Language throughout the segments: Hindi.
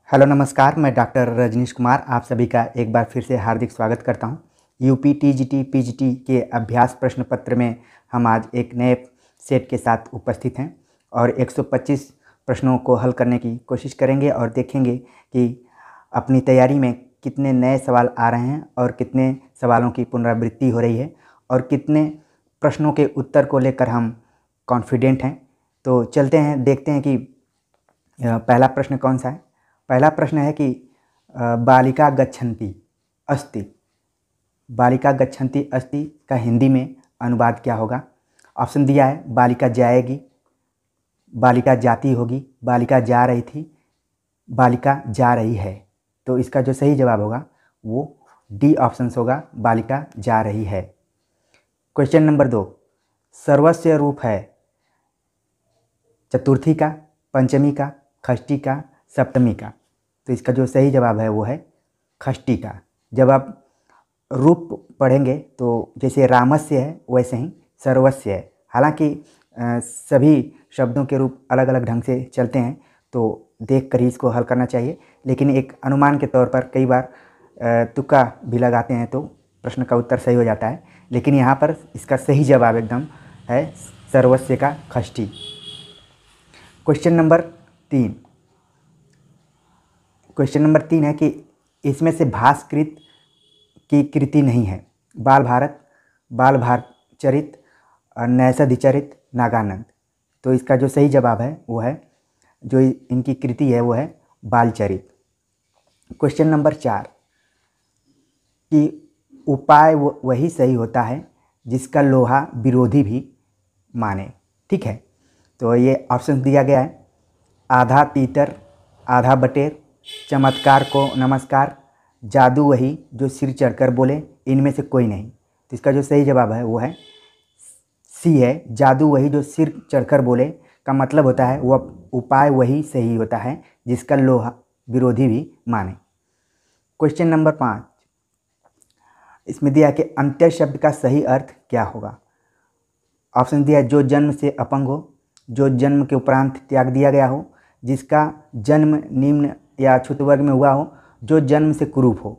हेलो नमस्कार, मैं डॉक्टर रजनीश कुमार आप सभी का एक बार फिर से हार्दिक स्वागत करता हूं। यूपी टीजीटी पीजीटी के अभ्यास प्रश्न पत्र में हम आज एक नए सेट के साथ उपस्थित हैं और 125 प्रश्नों को हल करने की कोशिश करेंगे और देखेंगे कि अपनी तैयारी में कितने नए सवाल आ रहे हैं और कितने सवालों की पुनरावृत्ति हो रही है और कितने प्रश्नों के उत्तर को लेकर हम कॉन्फिडेंट हैं। तो चलते हैं, देखते हैं कि पहला प्रश्न कौन सा है। पहला प्रश्न है कि बालिका गच्छन्ति अस्ति, बालिका गच्छन्ति अस्ति का हिंदी में अनुवाद क्या होगा। ऑप्शन दिया है बालिका जाएगी, बालिका जाती होगी, बालिका जा रही थी, बालिका जा रही है। तो इसका जो सही जवाब होगा वो डी ऑप्शन होगा, बालिका जा रही है। क्वेश्चन नंबर 2, सर्वस्व रूप है चतुर्थी का, पंचमी का, षष्ठी का, सप्तमी का। तो इसका जो सही जवाब है वो है षष्ठी का। जब आप रूप पढ़ेंगे तो जैसे रामस्य है वैसे ही सर्वस्य है। हालांकि सभी शब्दों के रूप अलग अलग ढंग से चलते हैं तो देख कर ही इसको हल करना चाहिए, लेकिन एक अनुमान के तौर पर कई बार तुक्का भी लगाते हैं तो प्रश्न का उत्तर सही हो जाता है। लेकिन यहाँ पर इसका सही जवाब एकदम है सर्वस्य का षष्ठी। क्वेश्चन नंबर 3, क्वेश्चन नंबर 3 है कि इसमें से भास्कृत की कृति नहीं है। बाल भारत, बाल भारचरित, नैषधिचरित, नागानंद। तो इसका जो सही जवाब है वो है, जो इनकी कृति है वो है बालचरित। क्वेश्चन नंबर 4 कि उपाय वही सही होता है जिसका लोहा विरोधी भी माने। ठीक है, तो ये ऑप्शन दिया गया है आधा तीतर, आधा बटेर, चमत्कार को नमस्कार, जादू वही जो सिर चढ़कर बोले, इनमें से कोई नहीं। तो इसका जो सही जवाब है वो है सी है, जादू वही जो सिर चढ़कर बोले। का मतलब होता है वह उपाय वही सही होता है जिसका लोहा विरोधी भी माने। क्वेश्चन नंबर 5, इसमें दिया है कि अंत्य शब्द का सही अर्थ क्या होगा। ऑप्शन दिया है जो जन्म से अपंग हो, जो जन्म के उपरांत त्याग दिया गया हो, जिसका जन्म निम्न या अछूत वर्ग में हुआ हो, जो जन्म से कुरूप हो।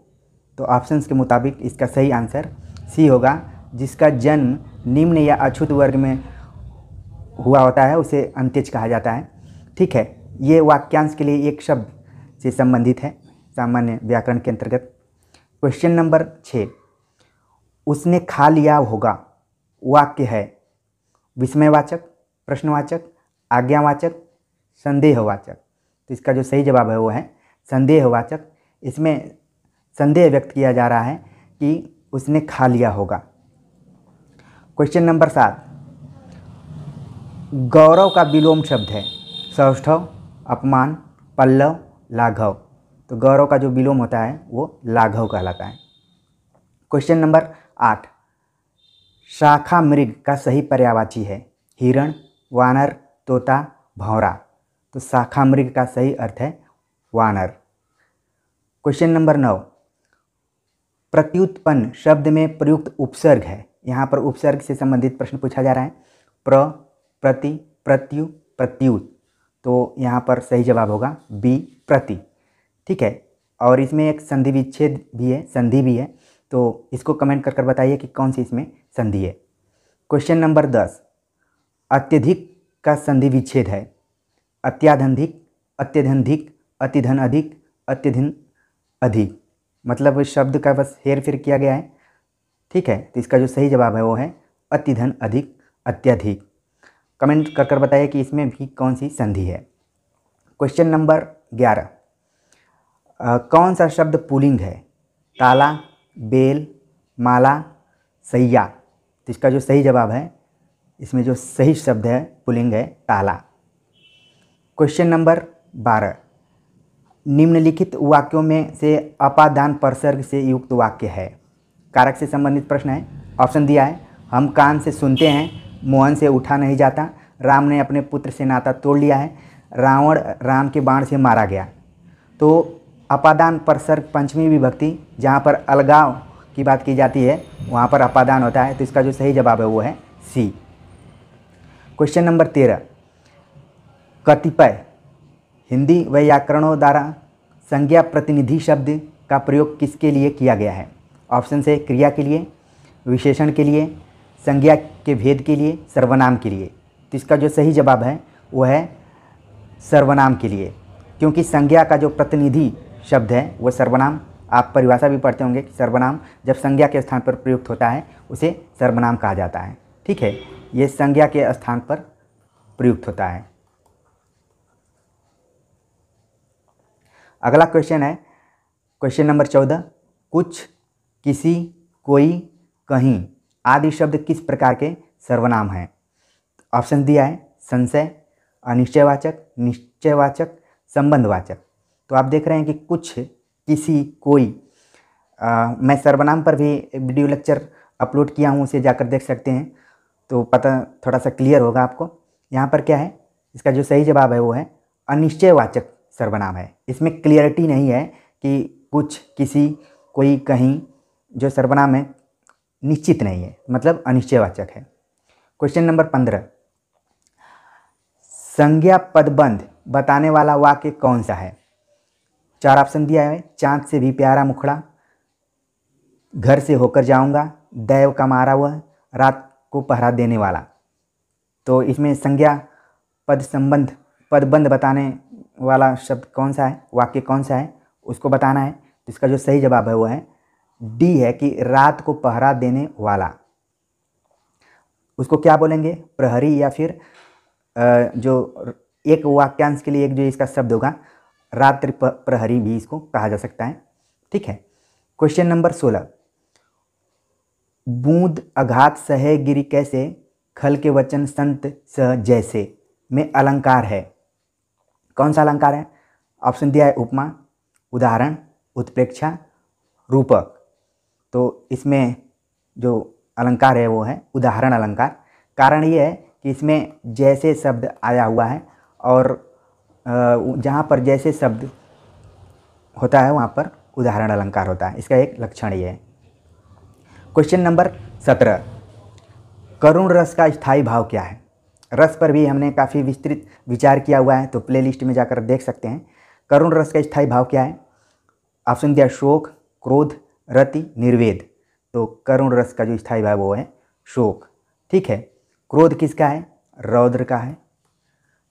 तो ऑप्शंस के मुताबिक इसका सही आंसर सी होगा, जिसका जन्म निम्न या अछूत वर्ग में हुआ होता है उसे अंत्यज कहा जाता है। ठीक है, ये वाक्यांश के लिए एक शब्द से संबंधित है सामान्य व्याकरण के अंतर्गत। क्वेश्चन नंबर 6, उसने खा लिया होगा वाक्य है विस्मयवाचक, प्रश्नवाचक, आज्ञावाचक, संदेहवाचक। तो इसका जो सही जवाब है वो है संदेहवाचक। इसमें संदेह व्यक्त किया जा रहा है कि उसने खा लिया होगा। क्वेश्चन नंबर 7, गौरव का विलोम शब्द है सौष्ठव, अपमान, पल्लव, लाघव। तो गौरव का जो विलोम होता है वो लाघव कहलाता है। क्वेश्चन नंबर 8, शाखा मृग का सही पर्यायवाची है हिरण, वानर, तोता, भौरा। तो शाखा मृग का सही अर्थ है वानर। क्वेश्चन नंबर 9, प्रत्युत्पन्न शब्द में प्रयुक्त उपसर्ग है। यहाँ पर उपसर्ग से संबंधित प्रश्न पूछा जा रहा है प्र, प्रति, प्रत्यु, प्रत्युत। तो यहाँ पर सही जवाब होगा बी प्रति। ठीक है, और इसमें एक संधि विच्छेद भी है, संधि भी है, तो इसको कमेंट कर बताइए कि कौन सी इसमें संधि है। क्वेश्चन नंबर 10, अत्यधिक का संधि विच्छेद है अत्याधंधिक, अत्यधंधिक, अतिधन अधिक, अत्यधिन अधिक। मतलब इस शब्द का बस हेर फेर किया गया है। ठीक है, तो इसका जो सही जवाब है वो है अतिधन अधिक, अत्यधिक। कमेंट कर बताइए कि इसमें भी कौन सी संधि है। क्वेश्चन नंबर 11, कौन सा शब्द पुल्लिंग है ताला, बेल, माला, सैया। तो इसका जो सही जवाब है, इसमें जो सही शब्द है पुल्लिंग है ताला। क्वेश्चन नंबर 12, निम्नलिखित वाक्यों में से अपादान परसर्ग से युक्त वाक्य है। कारक से संबंधित प्रश्न है। ऑप्शन दिया है हम कान से सुनते हैं, मोहन से उठा नहीं जाता, राम ने अपने पुत्र से नाता तोड़ लिया है, रावण राम के बाण से मारा गया। तो अपादान परसर्ग पंचमी विभक्ति, जहाँ पर अलगाव की बात की जाती है वहाँ पर अपादान होता है। तो इसका जो सही जवाब है वो है सी। क्वेश्चन नंबर 13, कतिपय हिंदी व्याकरणों द्वारा संज्ञा प्रतिनिधि शब्द का प्रयोग किसके लिए किया गया है? ऑप्शन से क्रिया के लिए, विशेषण के लिए, संज्ञा के भेद के लिए, सर्वनाम के लिए। तो इसका जो सही जवाब है वो है सर्वनाम के लिए, क्योंकि संज्ञा का जो प्रतिनिधि शब्द है वो सर्वनाम, आप परिभाषा भी पढ़ते होंगे कि सर्वनाम जब संज्ञा के स्थान पर प्रयुक्त होता है उसे सर्वनाम कहा जाता है। ठीक है, ये संज्ञा के स्थान पर प्रयुक्त होता है। अगला क्वेश्चन है क्वेश्चन नंबर 14। कुछ, किसी, कोई, कहीं आदि शब्द किस प्रकार के सर्वनाम हैं? ऑप्शन दिया है संशय, अनिश्चयवाचक, निश्चयवाचक, संबंधवाचक। तो आप देख रहे हैं कि कुछ, किसी, कोई, मैं सर्वनाम पर भी वीडियो लेक्चर अपलोड किया हूँ, उसे जाकर देख सकते हैं तो पता थोड़ा सा क्लियर होगा आपको। यहाँ पर क्या है, इसका जो सही जवाब है वो है अनिश्चयवाचक सर्वनाम है। इसमें क्लियरिटी नहीं है कि कुछ, किसी, कोई, कहीं जो सर्वनाम है निश्चित नहीं है, मतलब अनिश्चयवाचक है। Question number 15। संज्ञा पदबंध बताने वाला वाक्य कौन सा है? 4 ऑप्शन दिया है। चाँद से भी प्यारा मुखड़ा, घर से होकर जाऊंगा, दैव का मारा हुआ, रात को पहरा देने वाला। तो इसमें संज्ञा पद संबंध पदबंध बताने वाला शब्द कौन सा है, वाक्य कौन सा है, उसको बताना है। तो इसका जो सही जवाब है वो है डी है कि रात को पहरा देने वाला। उसको क्या बोलेंगे, प्रहरी, या फिर जो एक वाक्यांश के लिए एक जो इसका शब्द होगा रात्रि प्रहरी भी इसको कहा जा सकता है। ठीक है। Question number 16। बूंद अघात सहे गिरी कैसे, खल के वचन संत सह जैसे में अलंकार है। कौन सा अलंकार है? ऑप्शन दिया है उपमा, उदाहरण, उत्प्रेक्षा, रूपक। तो इसमें जो अलंकार है वो है उदाहरण अलंकार। कारण ये है कि इसमें जैसे शब्द आया हुआ है और जहाँ पर जैसे शब्द होता है वहाँ पर उदाहरण अलंकार होता है। इसका एक लक्षण ये है। Question number 17। करुण रस का स्थायी भाव क्या है? रस पर भी हमने काफ़ी विस्तृत विचार किया हुआ है, तो प्लेलिस्ट में जाकर देख सकते हैं। करुण रस का स्थायी भाव क्या है? ऑप्शन दिया शोक, क्रोध, रति, निर्वेद। तो करुण रस का जो स्थायी भाव वो है शोक। ठीक है। क्रोध किसका है? रौद्र का है।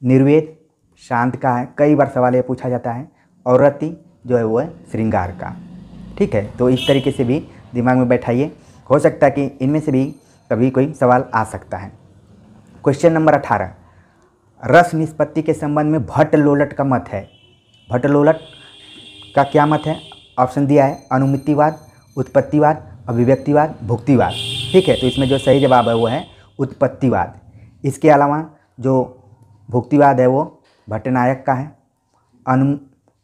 निर्वेद शांत का है, कई बार सवाल ये पूछा जाता है। और रति जो है वो है श्रृंगार का। ठीक है। तो इस तरीके से भी दिमाग में बैठाइए, हो सकता है कि इनमें से भी कभी कोई सवाल आ सकता है। Question number 18। रस निष्पत्ति के संबंध में भट्ट लोलट का मत है। भट्ट लोलट का क्या मत है? ऑप्शन दिया है अनुमितिवाद, उत्पत्तिवाद, अभिव्यक्तिवाद, भुक्तिवाद। ठीक है। तो इसमें जो सही जवाब है वो है उत्पत्तिवाद। इसके अलावा जो भुक्तिवाद है वो भट्टनायक का है।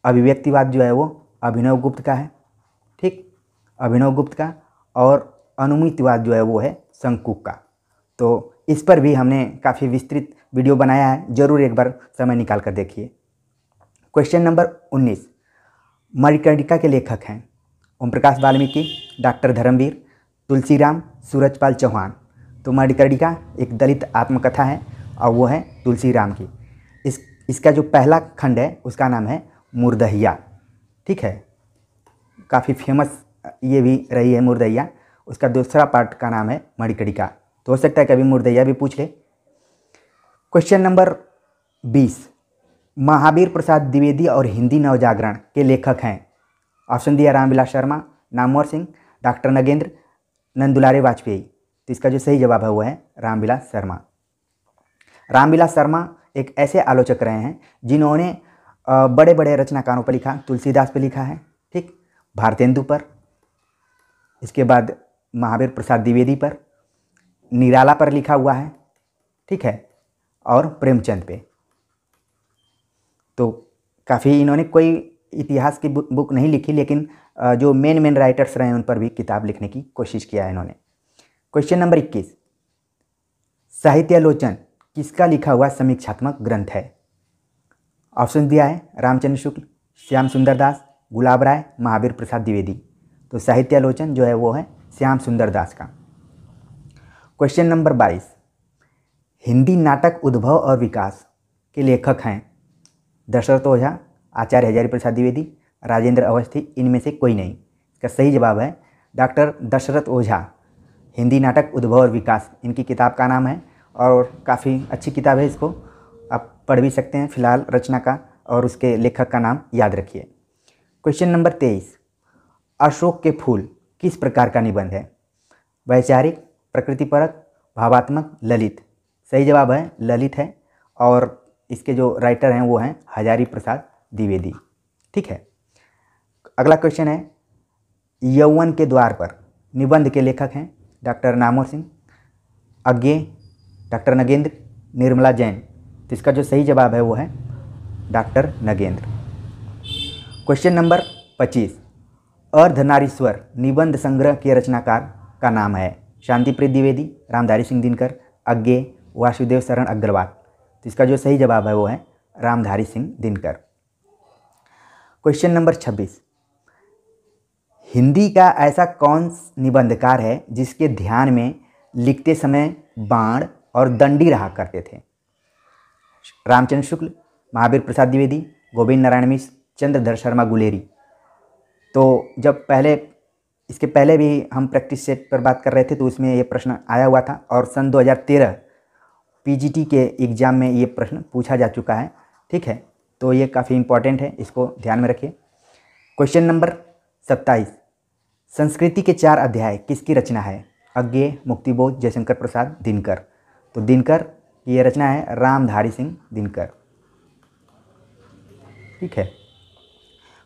अभिव्यक्तिवाद जो है वो अभिनव गुप्त का है। ठीक, अभिनव गुप्त का। और अनुमितिवाद जो है वो है शंकुक का। तो इस पर भी हमने काफ़ी विस्तृत वीडियो बनाया है, ज़रूर एक बार समय निकाल कर देखिए। Question number 19। मणिकर्णिका के लेखक हैं ओम प्रकाश वाल्मीकि, डॉक्टर धर्मवीर, तुलसीराम, सूरजपाल चौहान। तो मणिकर्णिका एक दलित आत्मकथा है और वो है तुलसीराम की। इसका जो पहला खंड है उसका नाम है मुर्दहिया। ठीक है, काफ़ी फेमस ये भी रही है मुर्दहिया। उसका दूसरा पार्ट का नाम है मणिकर्णिका। तो हो सकता है कभी मुर्दहिया भी पूछ ले। Question number 20। महावीर प्रसाद द्विवेदी और हिंदी नवजागरण के लेखक हैं। ऑप्शन दिया रामविलास शर्मा, नामवर सिंह, डॉक्टर नगेंद्र, नंदुलारे वाजपेयी। तो इसका जो सही जवाब है वो है रामविलास शर्मा। रामविलास शर्मा एक ऐसे आलोचक रहे हैं जिन्होंने बड़े बड़े रचनाकारों पर लिखा। तुलसीदास पर लिखा है, ठीक, भारतेंदु पर, इसके बाद महावीर प्रसाद द्विवेदी पर, निराला पर लिखा हुआ है, ठीक है, और प्रेमचंद पे। तो काफ़ी इन्होंने कोई इतिहास की बुक नहीं लिखी, लेकिन जो मेन राइटर्स रहे हैं उन पर भी किताब लिखने की कोशिश किया है इन्होंने। Question number 21। साहित्यालोचन किसका लिखा हुआ समीक्षात्मक ग्रंथ है? ऑप्शन दिया है रामचंद्र शुक्ल, श्याम सुंदर दास, गुलाब राय, महावीर प्रसाद द्विवेदी। तो साहित्यालोचन जो है वो है श्याम सुंदर दास का। Question number 22। हिंदी नाटक उद्भव और विकास के लेखक हैं दशरथ ओझा, आचार्य हजारी प्रसाद द्विवेदी, राजेंद्र अवस्थी, इनमें से कोई नहीं। इसका सही जवाब है डॉक्टर दशरथ ओझा। हिंदी नाटक उद्भव और विकास इनकी किताब का नाम है और काफ़ी अच्छी किताब है, इसको आप पढ़ भी सकते हैं। फिलहाल रचना का और उसके लेखक का नाम याद रखिए। क्वेश्चन नंबर 23, अशोक के फूल किस प्रकार का निबंध है? वैचारिक, प्रकृतिपरक, भावात्मक, ललित। सही जवाब है ललित है और इसके जो राइटर हैं वो हैं हजारी प्रसाद द्विवेदी। ठीक है, अगला क्वेश्चन है, यौवन के द्वार पर निबंध के लेखक हैं डॉक्टर नामवर सिंह, अज्ञे, डॉक्टर नगेंद्र, निर्मला जैन। तो इसका जो सही जवाब है वो है doctor Nagendra. Question number 25, Ardhanarishwar निबंध संग्रह के रचनाकार का नाम है? शांतिप्रिय द्विवेदी, रामधारी सिंह दिनकर, अज्ञे, वासुदेव शरण अग्रवाल। तो इसका जो सही जवाब है वो है रामधारी सिंह दिनकर। क्वेश्चन नंबर 26, हिंदी का ऐसा कौन निबंधकार है जिसके ध्यान में लिखते समय बाण और दंडी रहा करते थे? रामचंद्र शुक्ल, महावीर प्रसाद द्विवेदी, गोविंद नारायण मिश्र, चंद्रधर शर्मा गुलेरी। तो जब पहले इसके पहले भी हम प्रैक्टिस सेट पर बात कर रहे थे तो उसमें ये प्रश्न आया हुआ था और सन 2013 पीजीटी के एग्ज़ाम में ये प्रश्न पूछा जा चुका है। ठीक है, तो ये काफ़ी इम्पॉर्टेंट है, इसको ध्यान में रखिए। क्वेश्चन नंबर 27, संस्कृति के 4 अध्याय किसकी रचना है? अज्ञे, मुक्तिबोध, जयशंकर प्रसाद, दिनकर। तो दिनकर की ये रचना है रामधारी सिंह दिनकर। ठीक है,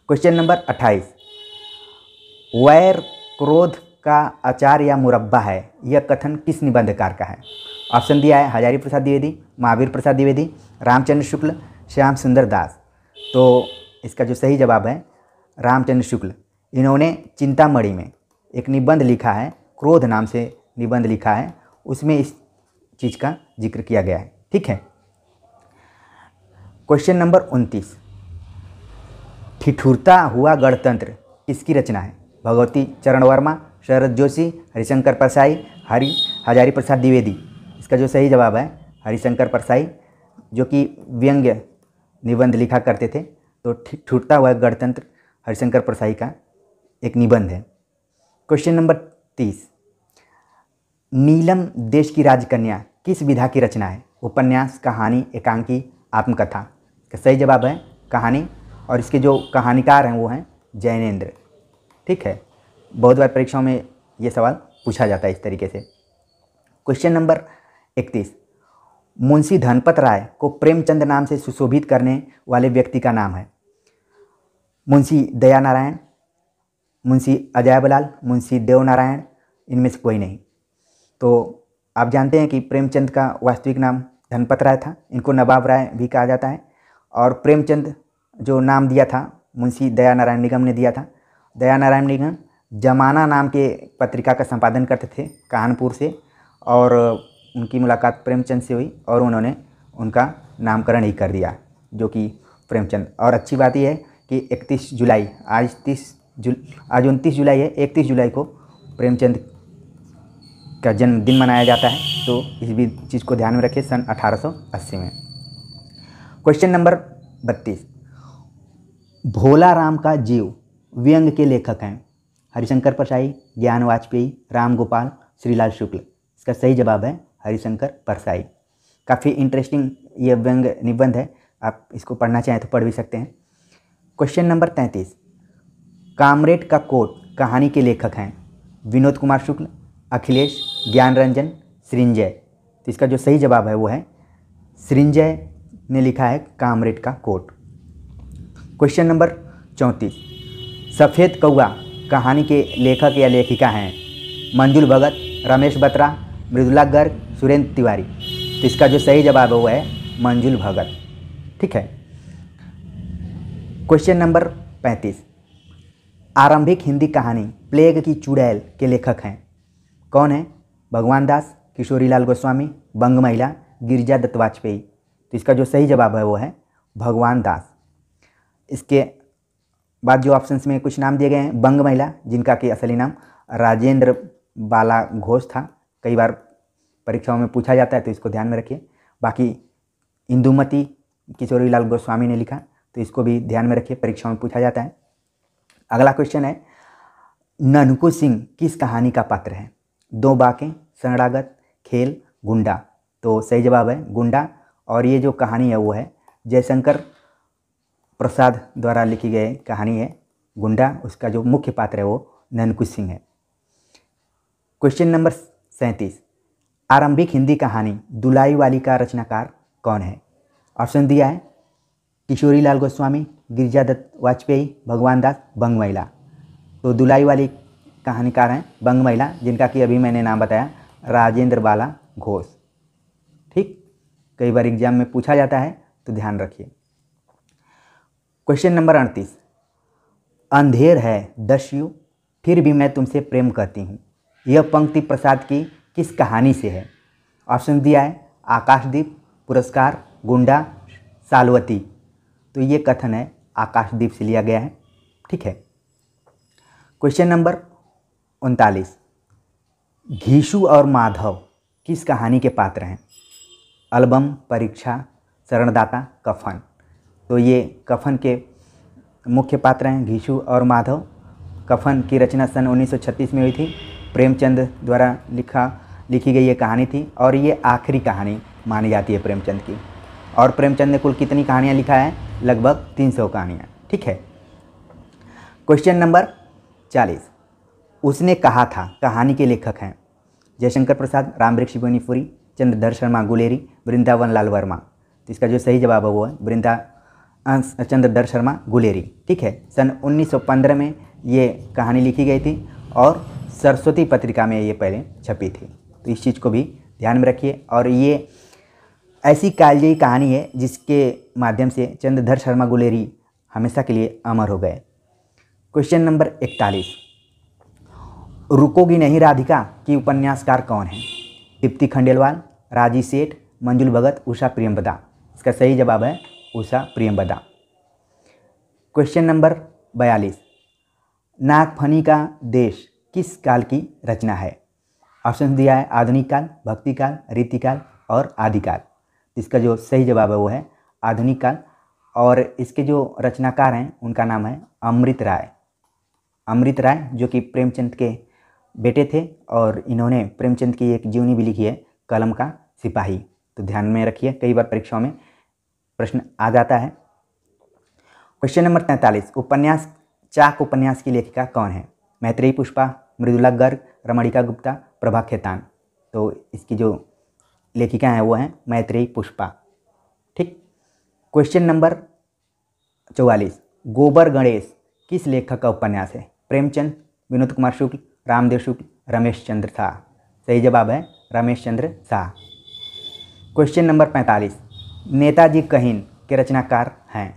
क्वेश्चन नंबर 28, वैर क्रोध का अचार या मुरब्बा है, यह कथन किस निबंधकार का है? ऑप्शन दिया है हजारी प्रसाद द्विवेदी, महावीर प्रसाद द्विवेदी, रामचंद्र शुक्ल, श्याम सुंदर दास। तो इसका जो सही जवाब है रामचंद्र शुक्ल। इन्होंने चिंतामणि में एक निबंध लिखा है, क्रोध नाम से निबंध लिखा है, उसमें इस चीज़ का जिक्र किया गया है। ठीक है, क्वेश्चन नंबर 29, ठिठुरता हुआ गणतंत्र किसकी रचना है? भगवती चरण वर्मा, शरद जोशी, हरिशंकर परसाई, हजारी प्रसाद द्विवेदी। इसका जो सही जवाब है हरिशंकर परसाई, जो कि व्यंग्य निबंध लिखा करते थे। तो ठिठुरता हुआ गणतंत्र हरिशंकर परसाई का एक निबंध है। क्वेश्चन नंबर 30, नीलम देश की राजकन्या किस विधा की रचना है? उपन्यास, कहानी, एकांकी, आत्मकथा। इसका सही जवाब है कहानी और इसके जो कहानीकार हैं वो हैं जैनेन्द्र। ठीक है, बहुत बार परीक्षाओं में ये सवाल पूछा जाता है इस तरीके से। क्वेश्चन नंबर 31, मुंशी धनपत राय को प्रेमचंद नाम से सुशोभित करने वाले व्यक्ति का नाम है? मुंशी दया नारायण, मुंशी अजयबलाल, मुंशी देवनारायण, इनमें से कोई नहीं। तो आप जानते हैं कि प्रेमचंद का वास्तविक नाम धनपत राय था, इनको नवाब राय भी कहा जाता है। और प्रेमचंद जो नाम दिया था मुंशी दया नारायण निगम ने दिया था। दया नारायण निगम जमाना नाम के पत्रिका का संपादन करते थे कानपुर से, और उनकी मुलाकात प्रेमचंद से हुई और उन्होंने उनका नामकरण ही कर दिया, जो कि प्रेमचंद। और अच्छी बात यह है कि 31 जुलाई, आज 29 जुलाई है, 31 जुलाई को प्रेमचंद का जन्मदिन मनाया जाता है। तो इस भी चीज़ को ध्यान में रखें, सन 1880 में। क्वेश्चन नंबर 32, भोला राम का जीव व्यंग के लेखक हैं? हरिशंकर परसाई, ज्ञान वाजपेयी, राम गोपाल, श्रीलाल शुक्ल। इसका सही जवाब है हरिशंकर परसाई। काफ़ी इंटरेस्टिंग ये व्यंग निबंध है, आप इसको पढ़ना चाहें तो पढ़ भी सकते हैं। क्वेश्चन नंबर 33, कामरेड का कोट कहानी के लेखक हैं? विनोद कुमार शुक्ल, अखिलेश, ज्ञान रंजन, सृंजय। तो इसका जो सही जवाब है वो है सृंजय ने लिखा है कामरेड का कोट। क्वेश्चन नंबर 34, सफ़ेद कौआ कहानी के लेखक या लेखिका हैं? मंजुल भगत, रमेश बत्रा, मृदुला गर्ग, सुरेंद्र तिवारी। तो इसका जो सही जवाब है वो है मंजुल भगत। ठीक है, क्वेश्चन नंबर 35, आरंभिक हिंदी कहानी प्लेग की चुड़ैल के लेखक हैं? कौन है? भगवान दास, किशोरीलाल गोस्वामी, बंग महिला, गिरिजा दत्त वाजपेयी। तो इसका जो सही जवाब है वो है भगवान दास। इसके बाद जो ऑप्शंस में कुछ नाम दिए गए हैं, बंग महिला जिनका कि असली नाम राजेंद्र बाला घोष था, कई बार परीक्षाओं में पूछा जाता है तो इसको ध्यान में रखिए। बाकी इंदुमती किशोरीलाल गोस्वामी ने लिखा, तो इसको भी ध्यान में रखिए, परीक्षाओं में पूछा जाता है। अगला क्वेश्चन है, ननकू सिंह किस कहानी का पात्र है? दो बाकें, शरणागत, खेल, गुंडा। तो सही जवाब है गुंडा। और ये जो कहानी है वो है जयशंकर प्रसाद द्वारा लिखी गई कहानी है गुंडा। उसका जो मुख्य पात्र है वो ननकू सिंह है। क्वेश्चन नंबर 37, आरंभिक हिंदी कहानी दुलाई वाली का रचनाकार कौन है? ऑप्शन दिया है किशोरी लाल गोस्वामी, गिरिजादत्त वाजपेयी, भगवान दास, बंग महिला। तो दुलाई वाली कहानीकार हैं बंग महिला, जिनका कि अभी मैंने नाम बताया राजेंद्र बाला घोष। ठीक, कई बार एग्जाम में पूछा जाता है तो ध्यान रखिए। क्वेश्चन नंबर 38, अंधेर है दस्यु फिर भी मैं तुमसे प्रेम करती हूँ, यह पंक्ति प्रसाद की किस कहानी से है? ऑप्शन दिया है आकाशदीप, पुरस्कार, गुंडा, सालवती। तो ये कथन है आकाशदीप से लिया गया है। ठीक है। क्वेश्चन नंबर 39, घीशु और माधव किस कहानी के पात्र हैं? एल्बम, परीक्षा, शरणदाता, कफन। तो ये कफन के मुख्य पात्र हैं घीशु और माधव। कफन की रचना सन 1936 में हुई थी। प्रेमचंद द्वारा लिखी गई ये कहानी थी और ये आखिरी कहानी मानी जाती है प्रेमचंद की। और प्रेमचंद ने कुल कितनी कहानियाँ लिखा है? लगभग 300 कहानियाँ। ठीक है। क्वेश्चन नंबर 40, उसने कहा था कहानी के लेखक हैं जयशंकर प्रसाद, रामवृक्ष बेनीपुरी, चंद्रधर शर्मा गुलेरी, वृंदावन लाल वर्मा। तो इसका जो सही जवाब है वो है चंद्रधर शर्मा गुलेरी। ठीक है। सन 1915 में ये कहानी लिखी गई थी और सरस्वती पत्रिका में ये पहले छपी थी। तो इस चीज़ को भी ध्यान में रखिए। और ये ऐसी कालजयी कहानी है जिसके माध्यम से चंद्रधर शर्मा गुलेरी हमेशा के लिए अमर हो गए। क्वेश्चन नंबर 41, रुकोगी नहीं राधिका की उपन्यासकार कौन है? दीप्ति खंडेलवाल, राजी सेठ, मंजुल भगत, उषा प्रियंवदा। इसका सही जवाब है उषा प्रियंवदा। क्वेश्चन नंबर 42, नागफनी का देश किस काल की रचना है? ऑप्शन दिया है आधुनिक काल, भक्ति काल, रीतिकाल और आदिकाल। इसका जो सही जवाब है वो है आधुनिक काल। और इसके जो रचनाकार हैं उनका नाम है अमृत राय। अमृत राय जो कि प्रेमचंद के बेटे थे और इन्होंने प्रेमचंद की एक जीवनी भी लिखी है कलम का सिपाही। तो ध्यान में रखिए, कई बार परीक्षाओं में प्रश्न आ जाता है। क्वेश्चन नंबर 43, उपन्यास चाक उपन्यास की लेखिका कौन है? मैत्रेयी पुष्पा, मृदुला गर्ग, रमणिका गुप्ता, प्रभा खेतान। तो इसकी जो लेखिका हैं वो हैं मैत्रेयी पुष्पा। ठीक। क्वेश्चन नंबर 44, गोबर गणेश किस लेखक का उपन्यास है? प्रेमचंद, विनोद कुमार शुक्ल, रामदेव शुक्ल, रमेश चंद्र शाह। सही जवाब है रमेश चंद्र शाह। क्वेश्चन नंबर 45, नेताजी कहीन के रचनाकार हैं?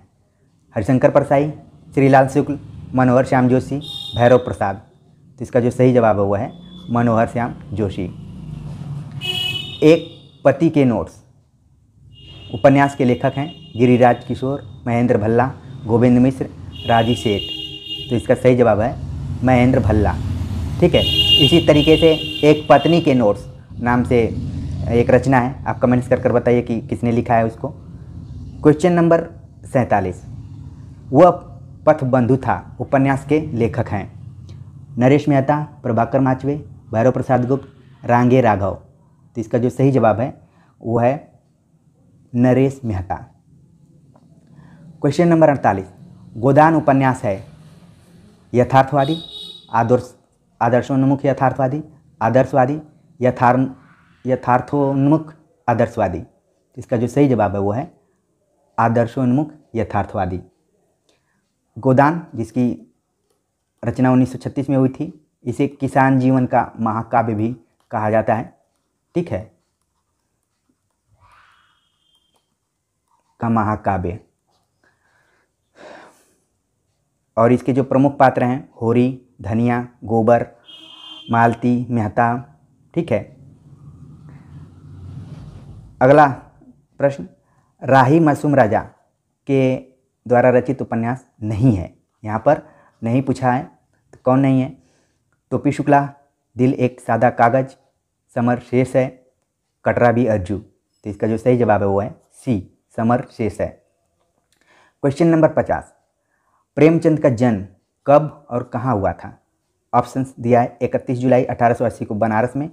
हरिशंकर परसाई, श्रीलाल शुक्ल, मनोहर श्याम जोशी, भैरव प्रसाद। तो इसका जो सही जवाब है वो है मनोहर श्याम जोशी। एक पति के नोट्स उपन्यास के लेखक हैं गिरिराज किशोर, महेंद्र भल्ला, गोविंद मिश्र, राजी सेठ। तो इसका सही जवाब है महेंद्र भल्ला। ठीक है। इसी तरीके से एक पत्नी के नोट्स नाम से एक रचना है, आप कमेंट्स कर बताइए कि किसने लिखा है उसको। क्वेश्चन नंबर 47, वह पथबंधु था उपन्यास के लेखक हैं? नरेश मेहता, प्रभाकर माचवे, भैरव प्रसाद गुप्त, रांगे राघव। तो इसका जो सही जवाब है वो है नरेश मेहता। क्वेश्चन नंबर 48, गोदान उपन्यास है यथार्थवादी, आदर्शोन्मुख यथार्थवादी, आदर्शवादी, यथार्थोन्मुख आदर्शवादी। इसका जो सही जवाब है वो है आदर्शोन्मुख यथार्थवादी। गोदान जिसकी रचना 1936 में हुई थी, इसे किसान जीवन का महाकाव्य भी कहा जाता है। ठीक है, का महाकाव्य। और इसके जो प्रमुख पात्र हैं होरी, धनिया, गोबर, मालती, मेहता। ठीक है। अगला प्रश्न, राही मासूम राजा के द्वारा रचित उपन्यास नहीं है। यहाँ पर नहीं पूछा है तो कौन नहीं है? टोपी शुक्ला, दिल एक सादा कागज, समर शेष है, कटरा भी अर्जू। तो इसका जो सही जवाब है वो है सी, समर शेष है। क्वेश्चन नंबर 50, प्रेमचंद का जन्म कब और कहाँ हुआ था? ऑप्शंस दिया है 31 जुलाई 1880 को बनारस में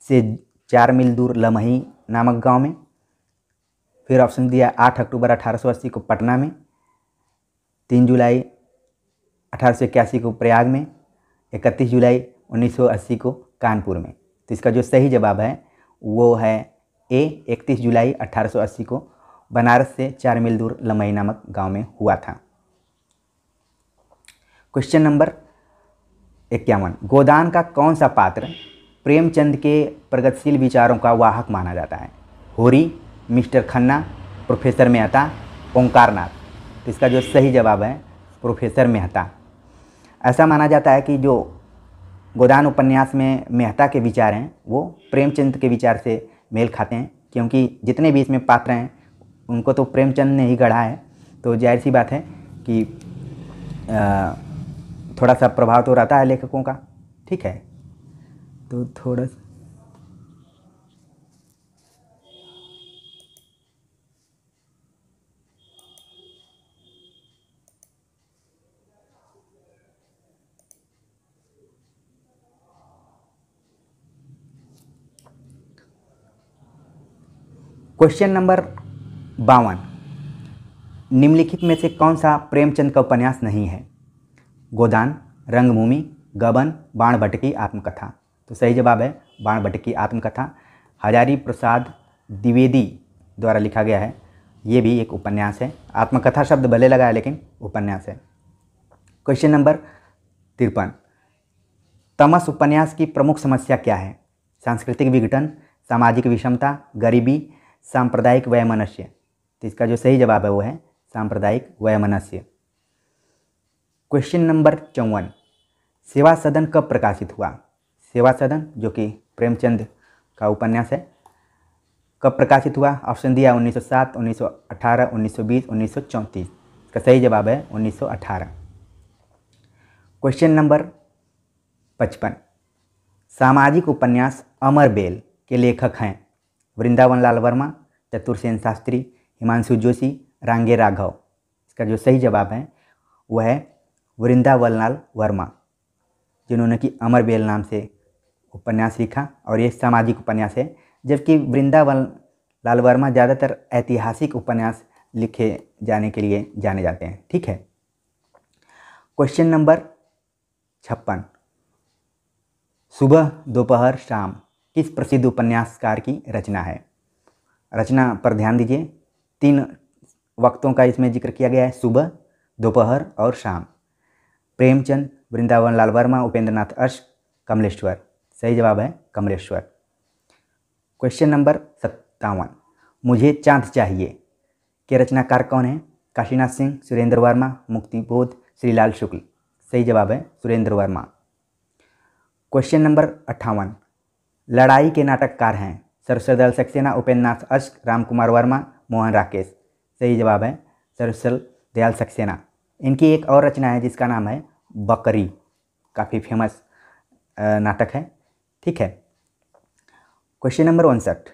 से 4 मील दूर लमही नामक गांव में। फिर ऑप्शन दिया 8 अक्टूबर 1880 को पटना में, 3 जुलाई 1881 को प्रयाग में, 31 जुलाई 1980 को कानपुर में। तो इसका जो सही जवाब है वो है ए, 31 जुलाई 1880 को बनारस से 4 मील दूर लमही नामक गांव में हुआ था। क्वेश्चन नंबर 51, गोदान का कौन सा पात्र प्रेमचंद के प्रगतिशील विचारों का वाहक माना जाता है? होरी, मिस्टर खन्ना, प्रोफेसर मेहता, ओंकारनाथ। तो इसका जो सही जवाब है प्रोफेसर मेहता। ऐसा माना जाता है कि जो गोदान उपन्यास में मेहता के विचार हैं वो प्रेमचंद के विचार से मेल खाते हैं, क्योंकि जितने भी इसमें पात्र हैं उनको तो प्रेमचंद ने ही गढ़ा है, तो जाहिर सी बात है कि थोड़ा सा प्रभाव तो रहता है लेखकों का। ठीक है, तो थोड़ा क्वेश्चन नंबर 52, निम्नलिखित में से कौन सा प्रेमचंद का उपन्यास नहीं है? गोदान, रंगभूमि, गबन, बाणभट्ट आत्मकथा। तो सही जवाब है बाणभट्ट आत्मकथा। हजारी प्रसाद द्विवेदी द्वारा लिखा गया है, ये भी एक उपन्यास है। आत्मकथा शब्द भले लगा है लेकिन उपन्यास है। क्वेश्चन नंबर 53, तमस उपन्यास की प्रमुख समस्या क्या है? सांस्कृतिक विघटन, सामाजिक विषमता, गरीबी, सांप्रदायिक वैमनस्य। तो इसका जो सही जवाब है वो है सांप्रदायिक वैमनस्य। क्वेश्चन नंबर 54, सेवा सदन कब प्रकाशित हुआ? सेवा सदन जो कि प्रेमचंद का उपन्यास है, कब प्रकाशित हुआ? ऑप्शन दिया 1907, 1918, 1920, 1934। इसका सही जवाब है 1918। क्वेश्चन नंबर 55, सामाजिक उपन्यास अमर बेल के लेखक हैं? वृंदावन लाल वर्मा, चतुरसेन शास्त्री, हिमांशु जोशी, रांगे राघव। इसका जो सही जवाब है वह है वृंदावन लाल वर्मा, जिन्होंने कि अमर बेल नाम से उपन्यास लिखा और ये सामाजिक उपन्यास है, जबकि वृंदावन लाल वर्मा ज़्यादातर ऐतिहासिक उपन्यास लिखे जाने के लिए जाने जाते हैं। ठीक है। क्वेश्चन नंबर 56, सुबह दोपहर शाम किस प्रसिद्ध उपन्यासकार की रचना है? रचना पर ध्यान दीजिए, 3 वक्तों का इसमें जिक्र किया गया है, सुबह, दोपहर और शाम। प्रेमचंद, वृंदावन लाल वर्मा, उपेंद्रनाथ अश्क, कमलेश्वर। सही जवाब है कमलेश्वर। क्वेश्चन नंबर 57, मुझे चांद चाहिए के रचनाकार कौन है? काशीनाथ सिंह, सुरेंद्र वर्मा, मुक्तिबोध, श्रीलाल शुक्ल। सही जवाब है सुरेंद्र वर्मा। क्वेश्चन नंबर 58, लड़ाई के नाटककार हैं? सरस्वती दयाल सक्सेना, उपेंद्रनाथ अश्क, रामकुमार वर्मा, मोहन राकेश। सही जवाब है सरस्वती दयाल सक्सेना। इनकी एक और रचना है जिसका नाम है बकरी, काफ़ी फेमस नाटक है। ठीक है। क्वेश्चन नंबर 59,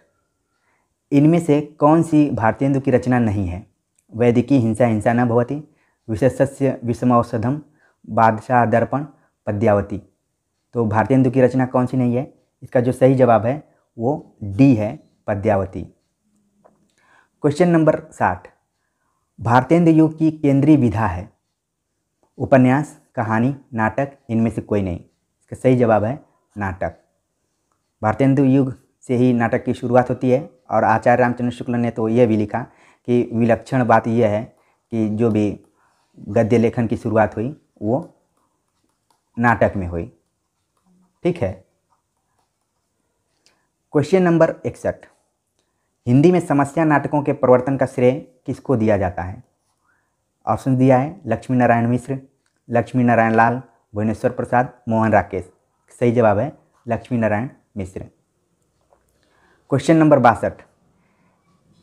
इनमें से कौन सी भारतेंदु की रचना नहीं है? वैदिकी हिंसा हिंसा न भवति, विशेषस्य विषमौषधम, बादशाह दर्पण, पद्यावती। तो भारतेंदु की रचना कौन सी नहीं है? इसका जो सही जवाब है वो डी है, पद्यावती। क्वेश्चन नंबर 60, भारतेंदु युग की केंद्रीय विधा है? उपन्यास, कहानी, नाटक, इनमें से कोई नहीं। इसका सही जवाब है नाटक। भारतेंदु युग से ही नाटक की शुरुआत होती है और आचार्य रामचंद्र शुक्ल ने तो यह भी लिखा कि विलक्षण बात यह है कि जो भी गद्य लेखन की शुरुआत हुई वो नाटक में हुई। ठीक है। क्वेश्चन नंबर 61, हिंदी में समस्या नाटकों के प्रवर्तन का श्रेय किसको दिया जाता है? ऑप्शन दिया है लक्ष्मी नारायण मिश्र, लक्ष्मी नारायण लाल, भुवनेश्वर प्रसाद, मोहन राकेश। सही जवाब है लक्ष्मी नारायण मिश्र। क्वेश्चन नंबर 62,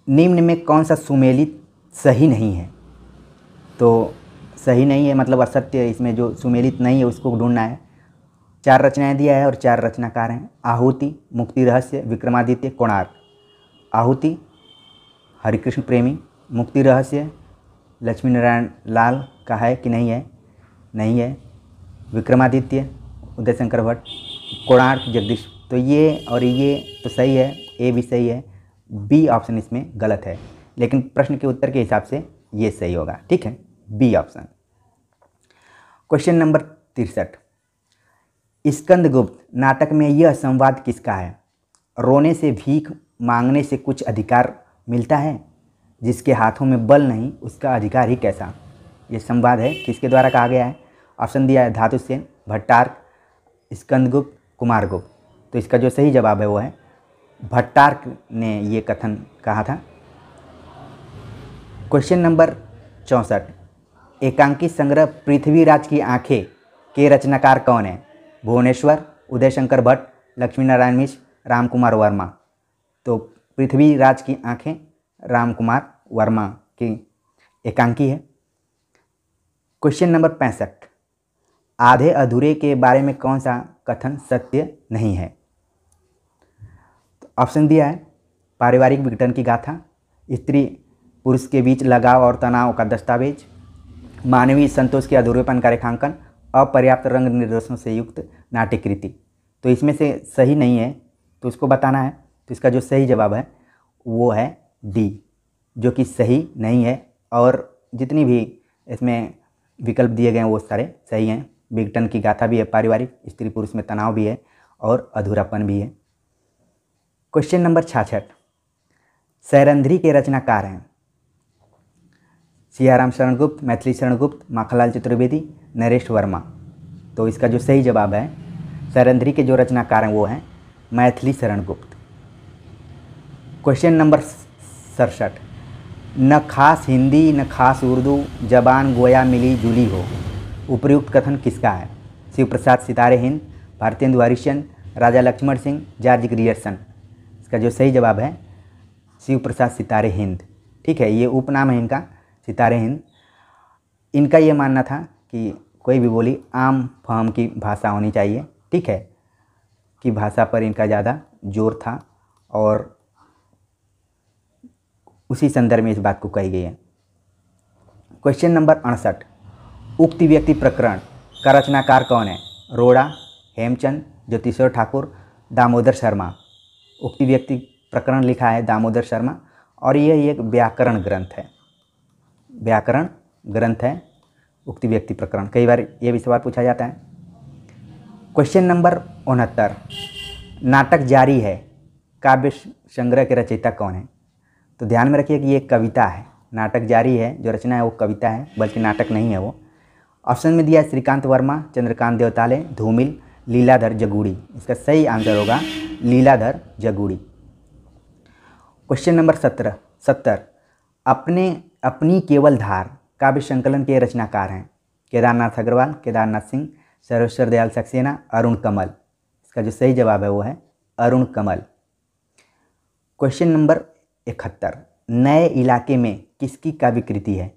निम्न में कौन सा सुमेलित सही नहीं है? तो सही नहीं है मतलब असत्य, इसमें जो सुमेलित नहीं है उसको ढूंढना है। 4 रचनाएं दिया है और 4 रचनाकार हैं। आहुति, मुक्ति रहस्य, विक्रमादित्य, कोणार्क। आहुति हरिकृष्ण प्रेमी, मुक्ति रहस्य लक्ष्मी नारायण लाल का है कि नहीं है, नहीं है। विक्रमादित्य, उदय शंकर भट्ट, कोणार्क, जगदीश। तो ये और ये तो सही है, ए भी सही है, बी ऑप्शन इसमें गलत है, लेकिन प्रश्न के उत्तर के हिसाब से ये सही होगा। ठीक है, B option. Question number 63, Skandagupta नाटक में यह संवाद किसका है? रोने से भीख मांगने से कुछ अधिकार मिलता है, जिसके हाथों में बल नहीं उसका अधिकार ही कैसा। ये संवाद है, किसके द्वारा कहा गया है? ऑप्शन दिया है धातुसेन, भट्टार्क, स्कंदगुप्त, कुमारगुप्त। तो इसका जो सही जवाब है वो है भट्टार्क ने ये कथन कहा था। क्वेश्चन नंबर 64, एकांकी संग्रह पृथ्वीराज की आंखें के रचनाकार कौन है? भुवनेश्वर, उदय शंकर भट्ट, लक्ष्मीनारायण मिश्र, रामकुमार वर्मा। तो पृथ्वीराज की आंखें रामकुमार वर्मा की एकांकी है। क्वेश्चन नंबर 65, आधे अधूरे के बारे में कौन सा कथन सत्य नहीं है? तो ऑप्शन दिया है पारिवारिक विघटन की गाथा, स्त्री पुरुष के बीच लगाव और तनाव का दस्तावेज, मानवीय संतोष के अधूरेपन का रेखांकन, अपर्याप्त रंग निर्देशों से युक्त नाट्यकृति। तो इसमें से सही नहीं है, तो उसको बताना है। तो इसका जो सही जवाब है वो है डी, जो कि सही नहीं है। और जितनी भी इसमें विकल्प दिए गए हैं वो सारे सही हैं। विघटन की गाथा भी है, पारिवारिक, स्त्री पुरुष में तनाव भी है और अधूरापन भी है। क्वेश्चन नंबर 66, सैरंध्री के रचनाकार हैं सियाराम शरण गुप्त, मैथिली शरण गुप्त, माखनलाल चतुर्वेदी, नरेश वर्मा। तो इसका जो सही जवाब है, सैरंध्री के जो रचनाकार हैं वो हैं मैथिली शरण गुप्त। क्वेश्चन नंबर 67, न खास हिंदी न खास उर्दू जबान गोया मिली जुली हो, उपर्युक्त कथन किसका है? शिव प्रसाद सितारे हिंद, भारतेंदु हरिश्चंद्र, राजा लक्ष्मण सिंह, जॉर्ज ग्रियर्सन। इसका जो सही जवाब है शिव प्रसाद सितारे हिंद। ठीक है, ये उपनाम है इनका, सितारे हिंद। इनका ये मानना था कि कोई भी बोली आम फाम की भाषा होनी चाहिए, ठीक है, कि भाषा पर इनका ज़्यादा जोर था और उसी संदर्भ में इस बात को कही गई है। क्वेश्चन नंबर 68, उक्त व्यक्ति प्रकरण का रचनाकार कौन है? रोड़ा, हेमचंद, ज्योतिश्वर ठाकुर, दामोदर शर्मा। उक्त व्यक्ति प्रकरण लिखा है दामोदर शर्मा और यह एक व्याकरण ग्रंथ है, व्याकरण ग्रंथ है उक्त व्यक्ति प्रकरण। कई बार ये भी सवाल पूछा जाता है। क्वेश्चन नंबर 69, नाटक जारी है काव्य संग्रह के रचयिता कौन है? तो ध्यान में रखिए कि ये कविता है। नाटक जारी है जो रचना है वो कविता है, बल्कि नाटक नहीं है वो। ऑप्शन में दिया है श्रीकांत वर्मा, चंद्रकांत देवताले, धूमिल, लीलाधर जगूड़ी। इसका सही आंसर होगा लीलाधर जगूड़ी। क्वेश्चन नंबर 70, अपनी केवल धार काव्य संकलन के रचनाकार हैं केदारनाथ अग्रवाल, केदारनाथ सिंह, सर्वेश्वर दयाल सक्सेना, अरुण कमल। इसका जो सही जवाब है वो है अरुण कमल। क्वेश्चन नंबर 71, नए इलाके में किसकी काव्य कृति है?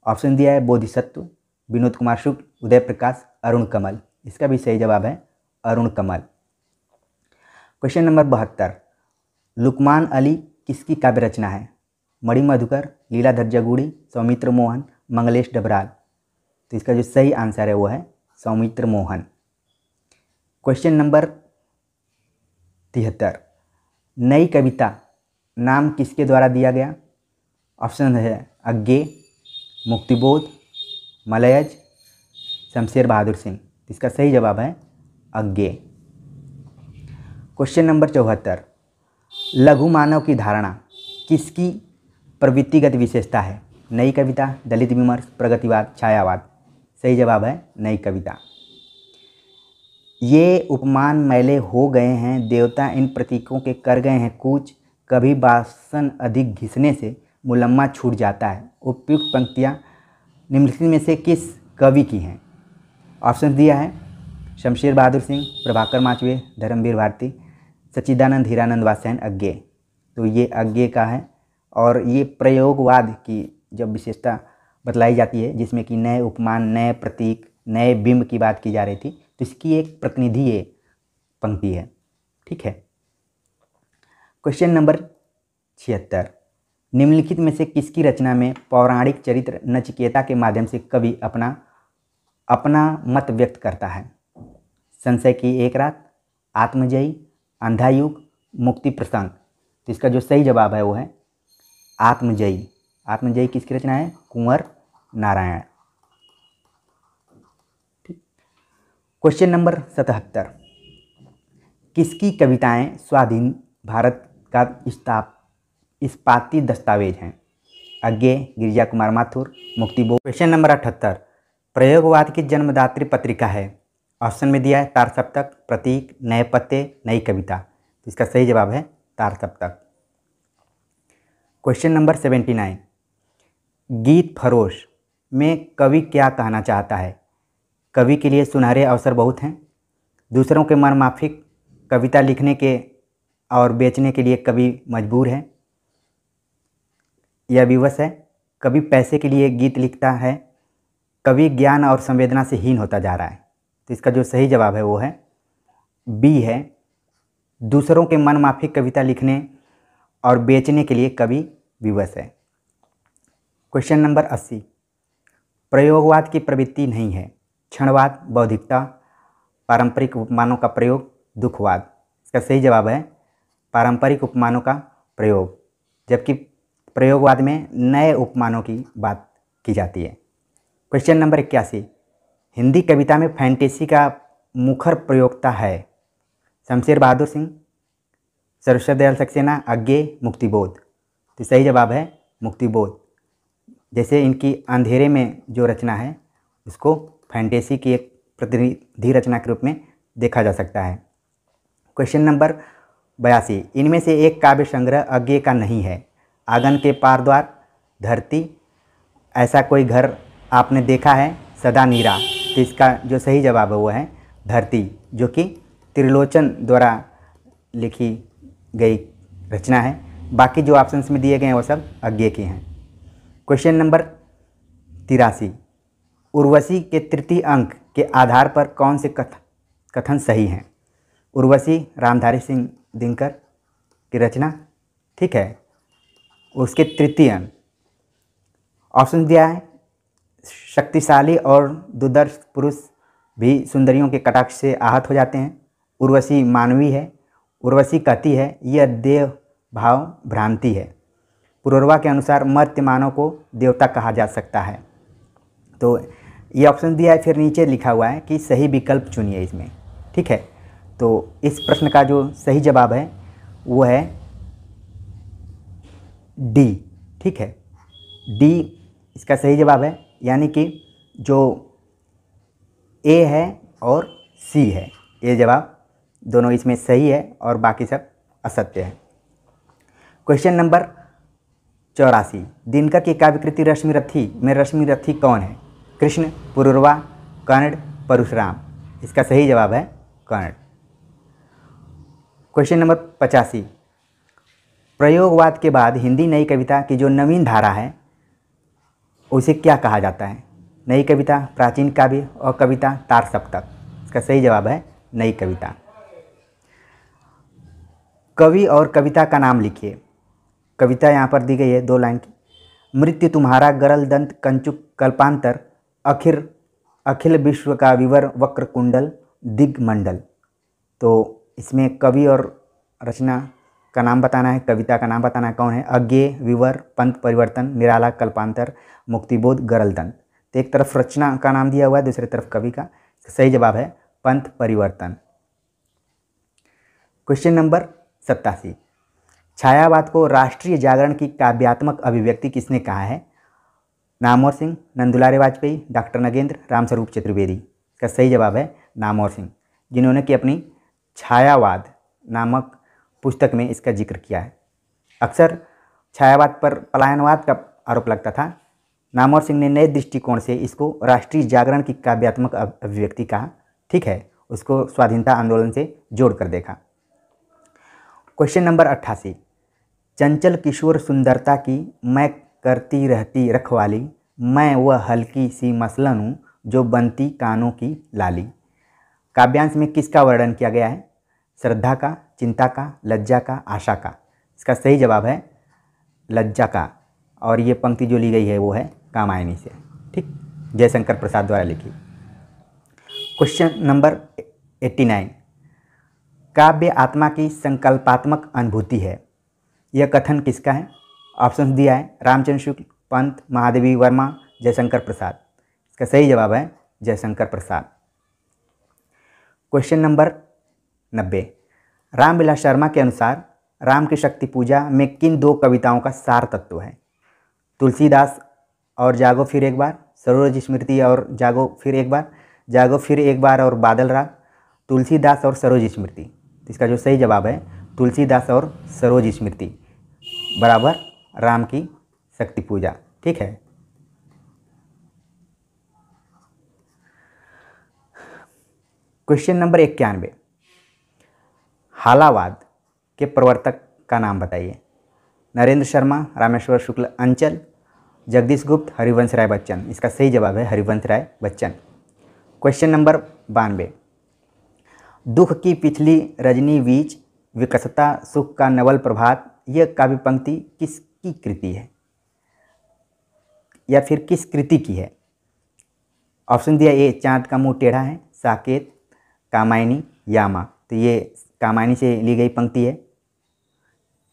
ऑप्शन दिया है बोधिसत्व, विनोद कुमार शुक्ल, उदय प्रकाश, अरुण कमल। इसका भी सही जवाब है अरुण कमल। क्वेश्चन नंबर 72, लुकमान अली किसकी काव्य रचना है? मणि मधुकर, लीलाधर जगूड़ी, सौमित्र मोहन, मंगलेश डबराल। तो इसका जो सही आंसर है वो है सौमित्र मोहन। क्वेश्चन नंबर 73, नई कविता नाम किसके द्वारा दिया गया? ऑप्शन है अज्ञे, मुक्तिबोध, मलयज, शमशेर बहादुर सिंह। इसका सही जवाब है अज्ञे। क्वेश्चन नंबर 74, लघु मानव की धारणा किसकी प्रवृत्तिगत विशेषता है? नई कविता, दलित विमर्श, प्रगतिवाद, छायावाद। सही जवाब है नई कविता। ये उपमान मैले हो गए हैं, देवता इन प्रतीकों के कर गए हैं कूच, कभी बासन अधिक घिसने से मुलम्मा छूट जाता है। उपयुक्त पंक्तियाँ निम्नलिखित में से किस कवि की हैं? ऑप्शन दिया है शमशेर बहादुर सिंह, प्रभाकर माचवे, धर्मवीर भारती, सच्चिदानंद हीरानंद वात्स्यायन, अज्ञे। तो ये अज्ञे का है और ये प्रयोगवाद की जब विशेषता बतलाई जाती है जिसमें कि नए उपमान, नए प्रतीक, नए बिंब की बात की जा रही थी, तो इसकी एक प्रतिनिधि ये पंक्ति है। ठीक है। क्वेश्चन नंबर 76, निम्नलिखित में से किसकी रचना में पौराणिक चरित्र नचिकेता के माध्यम से कवि अपना अपना मत व्यक्त करता है? संशय की एक रात, आत्मजयी, अंधा युग, मुक्ति प्रसंग। तो इसका जो सही जवाब है वो है आत्मजयी। आत्मजयी किसकी रचना है? कुंवर नारायण। ठीक। क्वेश्चन नंबर 77, किसकी कविताएं स्वाधीन भारत का इस्पाती दस्तावेज हैं? अज्ञे, गिरिजा कुमार माथुर, मुक्तिबोध। क्वेश्चन नंबर 78, प्रयोगवाद की जन्मदात्री पत्रिका है? ऑप्शन में दिया है तारसप्तक, प्रतीक, नए पत्ते, नई कविता। तो इसका सही जवाब है तारसप्तक। क्वेश्चन नंबर 79, गीत फरोश में कवि क्या कहना चाहता है? कवि के लिए सुनहरे अवसर बहुत हैं, दूसरों के मन माफिक, कविता लिखने के और बेचने के लिए कवि मजबूर है या विवश है, कवि पैसे के लिए गीत लिखता है, कवि ज्ञान और संवेदना से हीन होता जा रहा है। तो इसका जो सही जवाब है वो है बी है, दूसरों के मन माफिक कविता लिखने और बेचने के लिए कवि विवश है। क्वेश्चन नंबर 80, प्रयोगवाद की प्रवृत्ति नहीं है? क्षणवाद, बौद्धिकता, पारंपरिक उपमानों का प्रयोग, दुखवाद। इसका सही जवाब है पारंपरिक उपमानों का प्रयोग, जबकि प्रयोगवाद में नए उपमानों की बात की जाती है। क्वेश्चन नंबर 81, हिंदी कविता में फैंटेसी का मुखर प्रयोक्ता है? शमशेर बहादुर सिंह, सर्वश्रेष्ठ दयाल सक्सेना, अज्ञे, मुक्तिबोध। तो सही जवाब है मुक्तिबोध। जैसे इनकी अंधेरे में जो रचना है उसको फैंटेसी की एक प्रतिनिधि रचना के रूप में देखा जा सकता है। क्वेश्चन नंबर 82, इनमें से एक काव्य संग्रह अज्ञे का नहीं है? आंगन के पार द्वार, धरती, ऐसा कोई घर आपने देखा है, सदा नीरा। तो इसका जो सही जवाब है वो है धरती, जो कि त्रिलोचन द्वारा लिखी गई रचना है। बाकी जो ऑप्शंस में दिए गए हैं वो सब अज्ञे के हैं। क्वेश्चन नंबर 83, उर्वशी के तृतीय अंक के आधार पर कौन से कथन सही हैं? उर्वशी रामधारी सिंह दिनकर की रचना, ठीक है, उसके तृतीय अंक। ऑप्शन दिया है शक्तिशाली और दुर्धर्ष पुरुष भी सुंदरियों के कटाक्ष से आहत हो जाते हैं, उर्वशी मानवी है, उर्वशी कहती है यह देव भाव भ्रांति है, पुरुरवा के अनुसार मर्त्य मानव को देवता कहा जा सकता है। तो ये ऑप्शन दिया है, फिर नीचे लिखा हुआ है कि सही विकल्प चुनिए इसमें, ठीक है। तो इस प्रश्न का जो सही जवाब है वो है डी, ठीक है, डी इसका सही जवाब है। यानी कि जो ए है और सी है, ये जवाब दोनों इसमें सही है और बाकी सब असत्य है। क्वेश्चन नंबर 84, दिनकर की काव्यकृति रश्मिरथी में रश्मिरथी कौन है? कृष्ण, पुरुरवा, कर्ण, परशुराम। इसका सही जवाब है कर्ण। क्वेश्चन नंबर 85, प्रयोगवाद के बाद हिंदी नई कविता की जो नवीन धारा है उसे क्या कहा जाता है? नई कविता, प्राचीन काव्य और कविता, तार सप्तक। इसका सही जवाब है नई कविता। कवि और कविता का नाम लिखिए। कविता यहाँ पर दी गई है 2 लाइन की। मृत्यु तुम्हारा गरल दंत कंचुक कल्पांतर, अखिल विश्व का विवर वक्र कुंडल दिग्मंडल। तो इसमें कवि और रचना का नाम बताना है, कविता का नाम बताना है कौन है? अज्ञे, विवर, पंथ परिवर्तन, निराला, कल्पांतर, मुक्तिबोध, गरल दंत। तो एक तरफ रचना का नाम दिया हुआ है, दूसरी तरफ कवि का। सही जवाब है पंथ परिवर्तन। क्वेश्चन नंबर 87, छायावाद को राष्ट्रीय जागरण की काव्यात्मक अभिव्यक्ति किसने कहा है? नामवर सिंह, नंदुलारे वाजपेयी, डॉक्टर नगेंद्र, रामस्वरूप चतुर्वेदी। इसका सही जवाब है नामवर सिंह, जिन्होंने कि अपनी छायावाद नामक पुस्तक में इसका जिक्र किया है। अक्सर छायावाद पर पलायनवाद का आरोप लगता था। नामवर सिंह ने नए दृष्टिकोण से इसको राष्ट्रीय जागरण की काव्यात्मक अभिव्यक्ति कहा, ठीक है, उसको स्वाधीनता आंदोलन से जोड़कर देखा। क्वेश्चन नंबर 88, चंचल किशोर सुंदरता की मैं करती रहती रखवाली, मैं वह हल्की सी मसलन हूँ जो बनती कानों की लाली। काव्यांश में किसका वर्णन किया गया है? श्रद्धा का, चिंता का, लज्जा का, आशा का। इसका सही जवाब है लज्जा का, और ये पंक्ति जो ली गई है वो है कामायनी से, ठीक, जयशंकर प्रसाद द्वारा लिखी। क्वेश्चन नंबर 89, काव्य आत्मा की संकल्पात्मक अनुभूति है, यह कथन किसका है? ऑप्शन दिया है रामचंद्र शुक्ल, पंत, महादेवी वर्मा, जयशंकर प्रसाद। इसका सही जवाब है जयशंकर प्रसाद। क्वेश्चन नंबर 90, रामविलास शर्मा के अनुसार राम की शक्ति पूजा में किन दो कविताओं का सार तत्व है? तुलसीदास और जागो फिर एक बार, सरोज स्मृति और जागो फिर एक बार, जागो फिर एक बार और बादल राग, तुलसीदास और सरोज स्मृति। तो इसका जो सही जवाब है तुलसीदास और सरोज स्मृति बराबर राम की शक्ति पूजा। ठीक है। क्वेश्चन नंबर 91, हालावाद के प्रवर्तक का नाम बताइए। नरेंद्र शर्मा, रामेश्वर शुक्ल अंचल, जगदीश गुप्त, हरिवंश राय बच्चन। इसका सही जवाब है हरिवंश राय बच्चन। क्वेश्चन नंबर 92, दुख की पिछली रजनी बीच विकसता सुख का नवल प्रभात, यह काव्य पंक्ति किसकी कृति है या फिर किस कृति की है? ऑप्शन दिया ए चांद का मुंह टेढ़ा है, साकेत, कामायनी, यामा। तो ये कामायनी से ली गई पंक्ति है।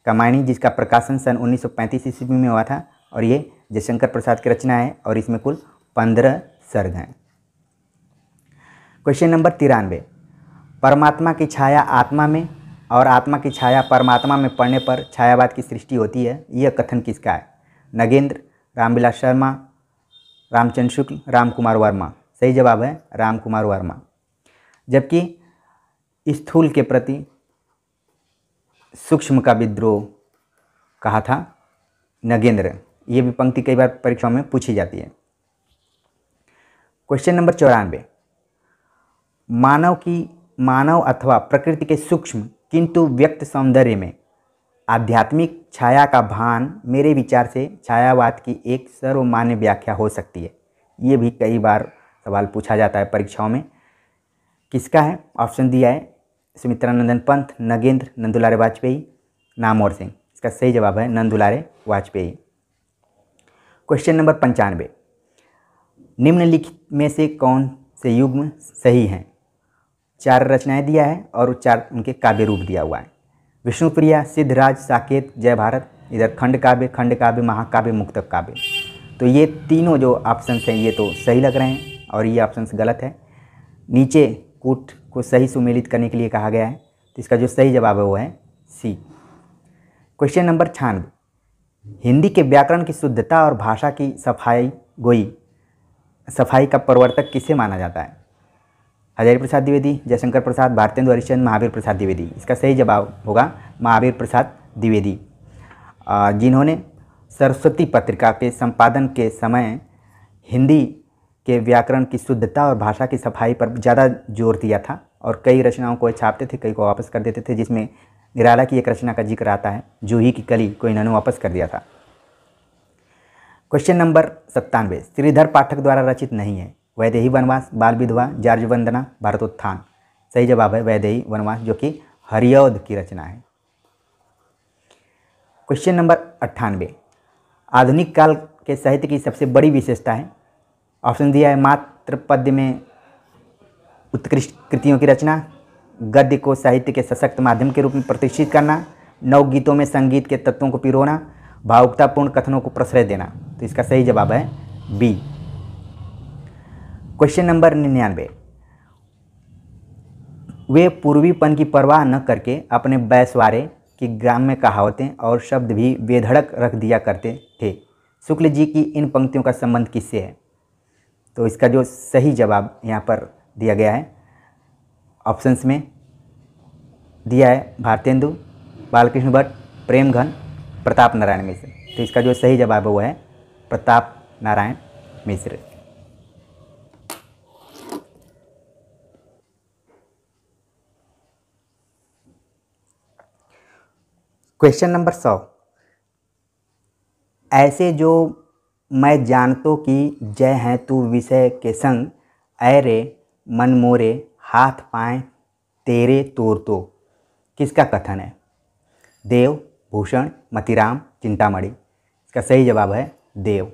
कामायनी जिसका प्रकाशन सन 1935 ईस्वी में हुआ था और ये जयशंकर प्रसाद की रचना है और इसमें कुल 15 सर्ग हैं। क्वेश्चन नंबर 93, परमात्मा की छाया आत्मा में और आत्मा की छाया परमात्मा में पड़ने पर छायावाद की सृष्टि होती है, यह कथन किसका है? नगेंद्र, रामविलास शर्मा, रामचंद्र शुक्ल, रामकुमार वर्मा। सही जवाब है रामकुमार वर्मा। जबकि स्थूल के प्रति सूक्ष्म का विद्रोह कहा था नगेंद्र। ये भी पंक्ति कई बार परीक्षाओं में पूछी जाती है। क्वेश्चन नंबर 94, मानव अथवा प्रकृति के सूक्ष्म किंतु व्यक्त सौंदर्य में आध्यात्मिक छाया का भान मेरे विचार से छायावाद की एक सर्वमान्य व्याख्या हो सकती है। ये भी कई बार सवाल पूछा जाता है परीक्षाओं में। किसका है? ऑप्शन दिया है सुमित्रानंदन पंत, नगेंद्र, नंदुलारे वाजपेयी, नामवर सिंह। इसका सही जवाब है नंदुलारे वाजपेयी। क्वेश्चन नंबर 95, निम्नलिखित में से कौन से युग्म सही हैं? 4 रचनाएं दिया है और 4 उनके काव्य रूप दिया हुआ है। विष्णुप्रिया, सिद्धराज, साकेत, जय भारत। इधर खंड काव्य, महाकाव्य, मुक्तक काव्य। तो ये तीनों जो ऑप्शन हैं ये तो सही लग रहे हैं और ये ऑप्शन गलत है। नीचे कूट को सही सुमेलित करने के लिए कहा गया है, तो इसका जो सही जवाब है वो है सी। क्वेश्चन नंबर 96, हिंदी के व्याकरण की शुद्धता और भाषा की सफाई का प्रवर्तक किसे माना जाता है? हजारी प्रसाद द्विवेदी, जयशंकर प्रसाद, भारतेंदु हरिश्चंद्र, महावीर प्रसाद द्विवेदी। इसका सही जवाब होगा महावीर प्रसाद द्विवेदी, जिन्होंने सरस्वती पत्रिका के संपादन के समय हिंदी के व्याकरण की शुद्धता और भाषा की सफाई पर ज़्यादा जोर दिया था और कई रचनाओं को छापते थे, कई को वापस कर देते थे, जिसमें निराला की एक रचना का जिक्र आता है, जूही की कली को इन्होंने वापस कर दिया था। क्वेश्चन नंबर 97, श्रीधर पाठक द्वारा रचित नहीं है। वैदेही वनवास, बाल विधवा, जार्ज वंदना, भारतोत्थान। सही जवाब है वैदेही वनवास, जो कि हरिऔध की रचना है। क्वेश्चन नंबर 98, आधुनिक काल के साहित्य की सबसे बड़ी विशेषता है। ऑप्शन दिया है मात्र पद्य में उत्कृष्ट कृतियों की रचना, गद्य को साहित्य के सशक्त माध्यम के रूप में प्रतिष्ठित करना, नवगीतों में संगीत के तत्वों को पिरोना, भावुकतापूर्ण कथनों को प्रश्रय देना। तो इसका सही जवाब है बी। क्वेश्चन नंबर 99, वे पूर्वीपन की परवाह न करके अपने बैसवारे की ग्राम्य कहावतें और शब्द भी बेधड़क रख दिया करते थे। शुक्ल जी की इन पंक्तियों का संबंध किससे है? तो इसका जो सही जवाब यहाँ पर दिया गया है, ऑप्शंस में दिया है भारतेंदु, बालकृष्ण भट्ट, प्रेमघन, प्रताप नारायण मिश्र। तो इसका जो सही जवाब है वो है प्रताप नारायण मिश्र। क्वेश्चन नंबर 100, ऐसे जो मैं जानतो कि जय हैं तू विषय के संग, ऐ रे मन मोरे हाथ पाएँ तेरे तोर तो। किसका कथन है? देव, भूषण, मतिराम, चिंतामणि। इसका सही जवाब है देव।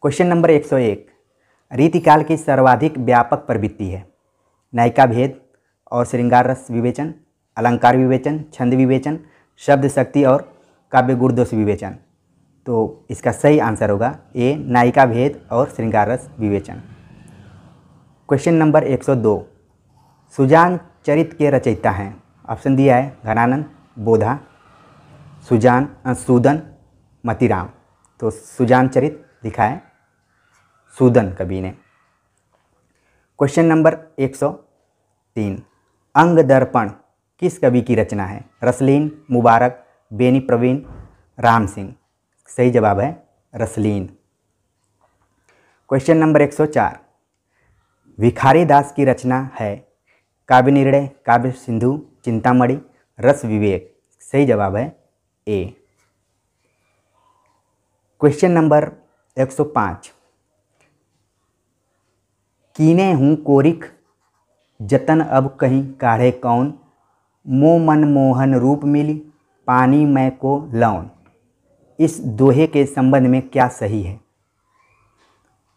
क्वेश्चन नंबर 101, रीतिकाल की सर्वाधिक व्यापक प्रवृत्ति है? नायिका भेद और श्रृंगार रस विवेचन, अलंकार विवेचन, छंद विवेचन, शब्द शक्ति और काव्य गुण दोष विवेचन। तो इसका सही आंसर होगा ए, नायिका भेद और श्रृंगार रस विवेचन। क्वेश्चन नंबर 102, सुजान चरित के रचयिता हैं? ऑप्शन दिया है घनानंद, बोधा, सूदन, मतीराम। तो सुजान चरित लिखा है सूदन कवि ने। क्वेश्चन नंबर 103, अंग दर्पण किस कवि की रचना है? रसलीन, मुबारक, बेनी प्रवीण, राम सिंह। सही जवाब है रसलीन। क्वेश्चन नंबर 104, भिखारी दास की रचना है? काव्य निर्णय, काव्य सिंधु, चिंतामणि, रस विवेक। सही जवाब है ए। क्वेश्चन नंबर 105, कीने हूँ कोरिक जतन अब कहीं काढ़े कौन, मो मन मोहन रूप मिली पानी मैं को लौन। इस दोहे के संबंध में क्या सही है?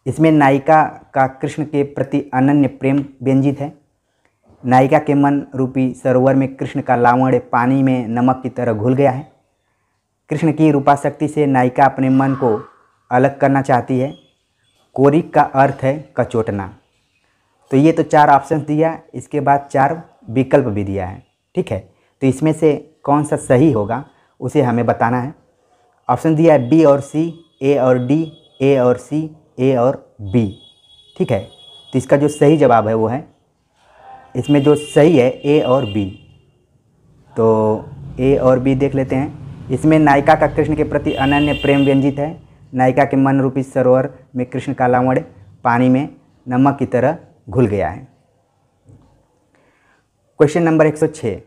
इसमें नायिका का कृष्ण के प्रति अनन्य प्रेम व्यंजित है। नायिका के मन रूपी सरोवर में कृष्ण का लावण्य पानी में नमक की तरह घुल गया है। कृष्ण की रूपाशक्ति से नायिका अपने मन को अलग करना चाहती है। कोरिक का अर्थ है कचोटना। तो ये तो 4 ऑप्शन दिया, इसके बाद 4 विकल्प भी दिया है। ठीक है, तो इसमें से कौन सा सही होगा उसे हमें बताना है। ऑप्शन दिया है बी और सी, ए और डी, ए और सी, ए और बी। ठीक है, तो इसका जो सही जवाब है वो है, इसमें जो सही है ए और बी। तो ए और बी देख लेते हैं। इसमें नायिका का कृष्ण के प्रति अनन्य प्रेम व्यंजित है। नायिका के मन रूपी सरोवर में कृष्ण का लावण्य पानी में नमक की तरह घुल गया है। क्वेश्चन नंबर 106,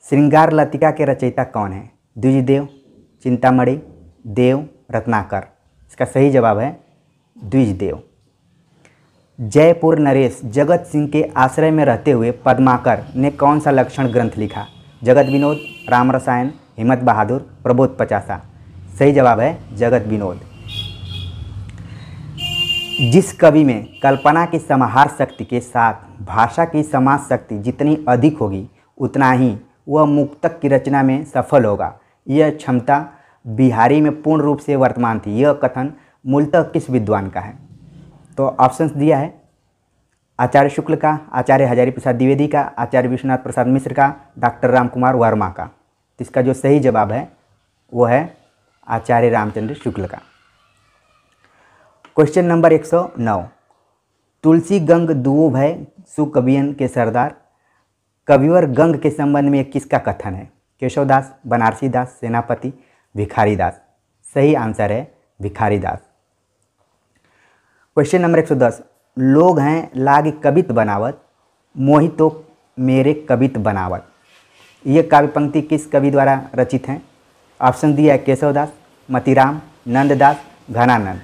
श्रृंगार लतिका के रचयिता कौन है? द्विजदेव, चिंतामणि, देव, रत्नाकर। इसका सही जवाब है द्विजदेव। जयपुर नरेश जगत सिंह के आश्रय में रहते हुए पद्माकर ने कौन सा लक्षण ग्रंथ लिखा? जगत विनोद, राम रसायन, हिम्मत बहादुर, प्रबोध पचासा। सही जवाब है जगत विनोद। जिस कवि में कल्पना की समाहार शक्ति के साथ भाषा की समाज शक्ति जितनी अधिक होगी उतना ही वह मुक्तक की रचना में सफल होगा, यह क्षमता बिहारी में पूर्ण रूप से वर्तमान थी। यह कथन मूलतः किस विद्वान का है? तो ऑप्शंस दिया है आचार्य शुक्ल का, आचार्य हजारी प्रसाद द्विवेदी का, आचार्य विश्वनाथ प्रसाद मिश्र का, डॉक्टर रामकुमार वर्मा का। तो इसका जो सही जवाब है वो है आचार्य रामचंद्र शुक्ल का। क्वेश्चन नंबर 109, तुलसी गंग दुओ भय सुकवियन के सरदार। कविवर गंग के संबंध में किसका कथन है? केशवदास, बनारसी दास, सेनापति, भिखारी दास। सही आंसर है भिखारी दास। क्वेश्चन नंबर 110, लोग हैं लाग कवित बनावत, मोहि तो मेरे कवित बनावत। यह काव्य पंक्ति किस कवि द्वारा रचित है? ऑप्शन दिया है केशवदास, मतीराम, नंददास, घनानंद।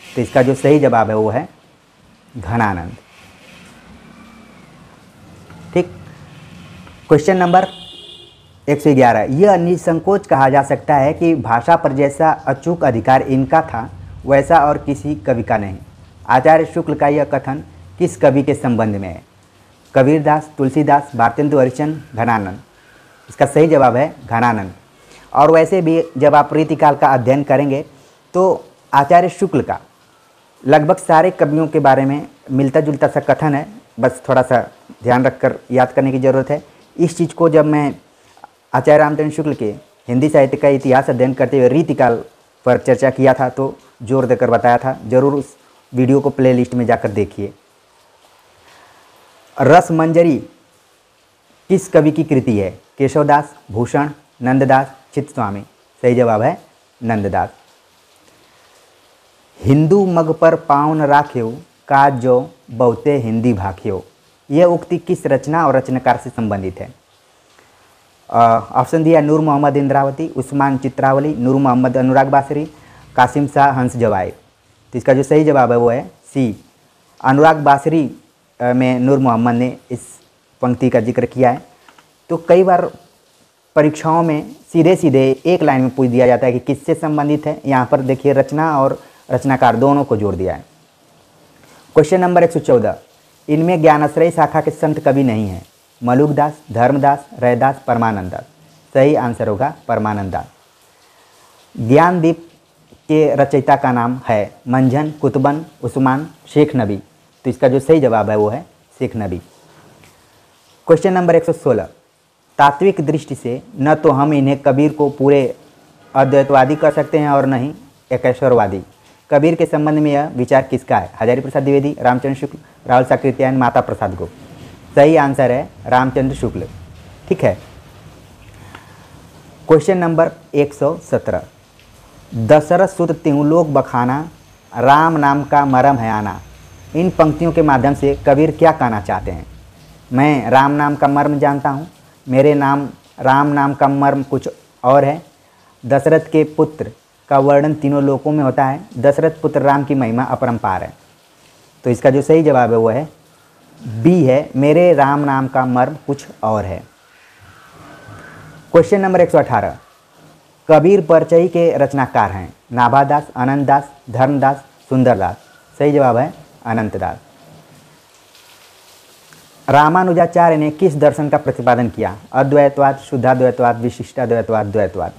तो इसका जो सही जवाब है वो है घनानंद। ठीक। क्वेश्चन नंबर 111, यह निसंकोच कहा जा सकता है कि भाषा पर जैसा अचूक अधिकार इनका था वैसा और किसी कवि का नहीं। आचार्य शुक्ल का यह कथन किस कवि के संबंध में है? कबीरदास, तुलसीदास, भारतेंदु हरिश्चंद्र, घनानंद। इसका सही जवाब है घनानंद। और वैसे भी जब आप रीतिकाल का अध्ययन करेंगे तो आचार्य शुक्ल का लगभग सारे कवियों के बारे में मिलता जुलता सा कथन है, बस थोड़ा सा ध्यान रखकर याद करने की ज़रूरत है। इस चीज़ को जब मैं आचार्य रामचंद्र शुक्ल के हिंदी साहित्य का इतिहास अध्ययन करते हुए रीतिकाल पर चर्चा किया था तो जोर देकर बताया था। जरूर उस वीडियो को प्लेलिस्ट में जाकर देखिए। रस मंजरी किस कवि की कृति है? केशवदास, भूषण, नंददास, चित्तस्वामी। सही जवाब है नंददास। हिंदू मग पर पाँव न राख्यो, का जो बहुते हिंदी भाख्यो। यह उक्ति किस रचना और रचनाकार से संबंधित है? ऑप्शन दिया नूर मोहम्मद इंद्रावती, उस्मान चित्रावली, नूर मोहम्मद अनुराग बासरी, कासिम शाह हंस जवाई। तो इसका जो सही जवाब है वो है सी, अनुराग बासरी में नूर मोहम्मद ने इस पंक्ति का जिक्र किया है। तो कई बार परीक्षाओं में सीधे सीधे एक लाइन में पूछ दिया जाता है कि किससे संबंधित है। यहाँ पर देखिए रचना और रचनाकार दोनों को जोड़ दिया है। क्वेश्चन नंबर 114, इनमें ज्ञानाश्रयी शाखा के संत कवि नहीं हैं। मलुकदास, धर्मदास, रैदास, परमानंद दास। सही आंसर होगा परमानंद दास। ज्ञानदीप के रचयिता का नाम है मंझन, कुतुबन, उस्मान, शेख नबी। तो इसका जो सही जवाब है वो है शेख नबी। क्वेश्चन नंबर 116, तात्विक दृष्टि से न तो हम इन्हें कबीर को पूरे अद्वैतवादी कर सकते हैं और न ही एकेश्वरवादी। कबीर के संबंध में यह विचार किसका है? हजारी प्रसाद द्विवेदी, रामचंद्र शुक्ल, राहुल साकृत्यायन, माता प्रसाद गुप्त। सही आंसर है रामचंद्र शुक्ल। ठीक है। क्वेश्चन नंबर 117, दशरथ सुत त्योलोक बखाना, राम नाम का मरम है आना। इन पंक्तियों के माध्यम से कबीर क्या कहना चाहते हैं? मैं राम नाम का मर्म जानता हूँ, मेरे नाम राम नाम का मर्म कुछ और है, दशरथ के पुत्र का वर्णन तीनों लोकों में होता है, दशरथ पुत्र राम की महिमा अपरंपार है। तो इसका जो सही जवाब है वो है बी है, मेरे राम नाम का मर्म कुछ और है। क्वेश्चन नंबर 118, कबीर परचयी के रचनाकार हैं? नाभादास, अनंतदास, धर्मदास, सुंदरदास। सही जवाब है अनंतदास। रामानुजाचार्य ने किस दर्शन का प्रतिपादन किया? अद्वैतवाद, शुद्धाद्वैतवाद, विशिष्टाद्वैतवाद, द्वैतवाद।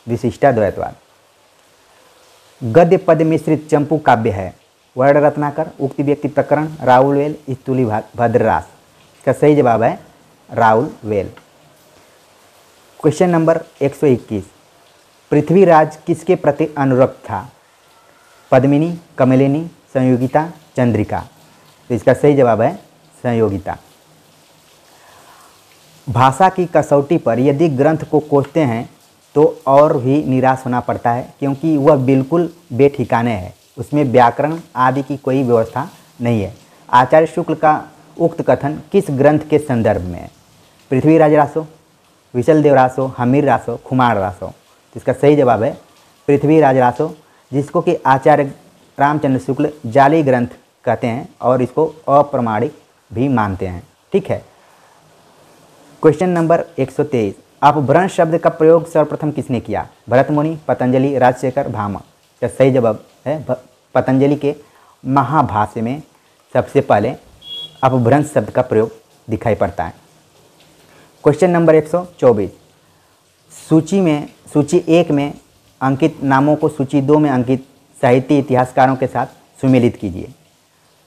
विशिष्टाद्वैतवाद। गद्य पद मिश्रित चंपू काव्य है? वर्ण रत्नाकर, उक्ति व्यक्ति प्रकरण, राउल वेल, स्तुली भद्ररास। इसका सही जवाब है Raul well. Question number 121, Prithviraj किसके प्रति अनुरक्त था? पद्मिनी, कमलिनी, संयोगिता, चंद्रिका। तो इसका सही जवाब है संयोगिता। भाषा की कसौटी पर यदि ग्रंथ को कोसते हैं तो और भी निराश होना पड़ता है, क्योंकि वह बिल्कुल बेठिकाने है, उसमें व्याकरण आदि की कोई व्यवस्था नहीं है। आचार्य शुक्ल का उक्त कथन किस ग्रंथ के संदर्भ में है? पृथ्वीराज रासो, विशलदेव रासो, हमीर रासो, खुमार रासो। तो इसका सही जवाब है पृथ्वीराज रासो, जिसको कि आचार्य रामचंद्र शुक्ल जाली ग्रंथ कहते हैं और इसको अप्रमाणिक भी मानते हैं। ठीक है। क्वेश्चन नंबर 123, अपभ्रंश शब्द का प्रयोग सर्वप्रथम किसने किया? भरत मुनि, पतंजलि, राजशेखर, भामह। इसका सही जवाब है पतंजलि के महाभाष्य में सबसे पहले अपभ्रंश शब्द का प्रयोग दिखाई पड़ता है। क्वेश्चन नंबर 124, सूची 1 में अंकित नामों को सूची 2 में अंकित साहित्य इतिहासकारों के साथ सुमेलित कीजिए।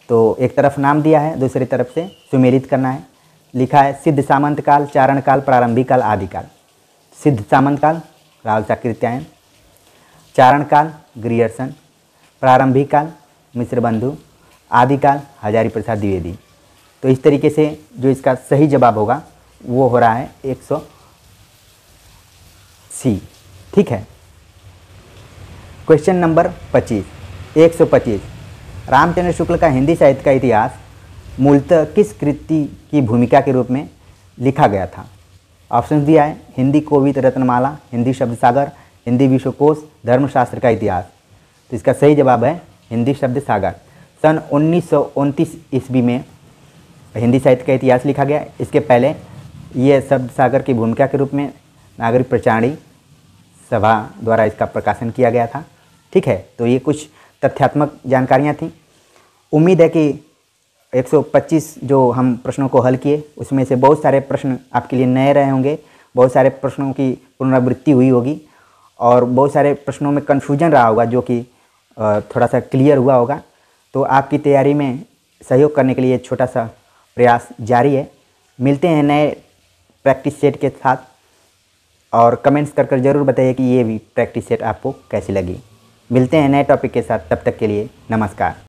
तो एक तरफ नाम दिया है, दूसरी तरफ से सुमेलित करना है। लिखा है सिद्ध सामंत काल, चारण काल, प्रारंभिक काल, आदिकाल। सिद्ध सामंत काल राहुल साकृत्यायन, चारण काल ग्रियर्सन, प्रारंभिक काल मिश्र बंधु, आदिकाल हजारी प्रसाद द्विवेदी। तो इस तरीके से जो इसका सही जवाब होगा वो हो रहा है 100C। ठीक है। क्वेश्चन नंबर 125, रामचंद्र शुक्ल का हिंदी साहित्य का इतिहास मूलतः किस कृति की भूमिका के रूप में लिखा गया था? ऑप्शन दिया है हिंदी कोविद रत्नमाला, हिंदी शब्द सागर, हिंदी विश्वकोश, धर्मशास्त्र का इतिहास। तो इसका सही जवाब है हिंदी शब्द सागर। सन 1929 ईस्वी में हिंदी साहित्य का इतिहास लिखा गया। इसके पहले ये शब्द सागर की भूमिका के रूप में नागरिक प्रचारणी सभा द्वारा इसका प्रकाशन किया गया था। ठीक है। तो ये कुछ तथ्यात्मक जानकारियाँ थीं। उम्मीद है कि 125 जो हम प्रश्नों को हल किए उसमें से बहुत सारे प्रश्न आपके लिए नए रहे होंगे, बहुत सारे प्रश्नों की पुनरावृत्ति हुई होगी और बहुत सारे प्रश्नों में कन्फ्यूजन रहा होगा जो कि थोड़ा सा क्लियर हुआ होगा। तो आपकी तैयारी में सहयोग करने के लिए छोटा सा प्रयास जारी है। मिलते हैं नए प्रैक्टिस सेट के साथ और कमेंट्स कर ज़रूर बताइए कि ये भी प्रैक्टिस सेट आपको कैसी लगी। मिलते हैं नए टॉपिक के साथ, तब तक के लिए नमस्कार।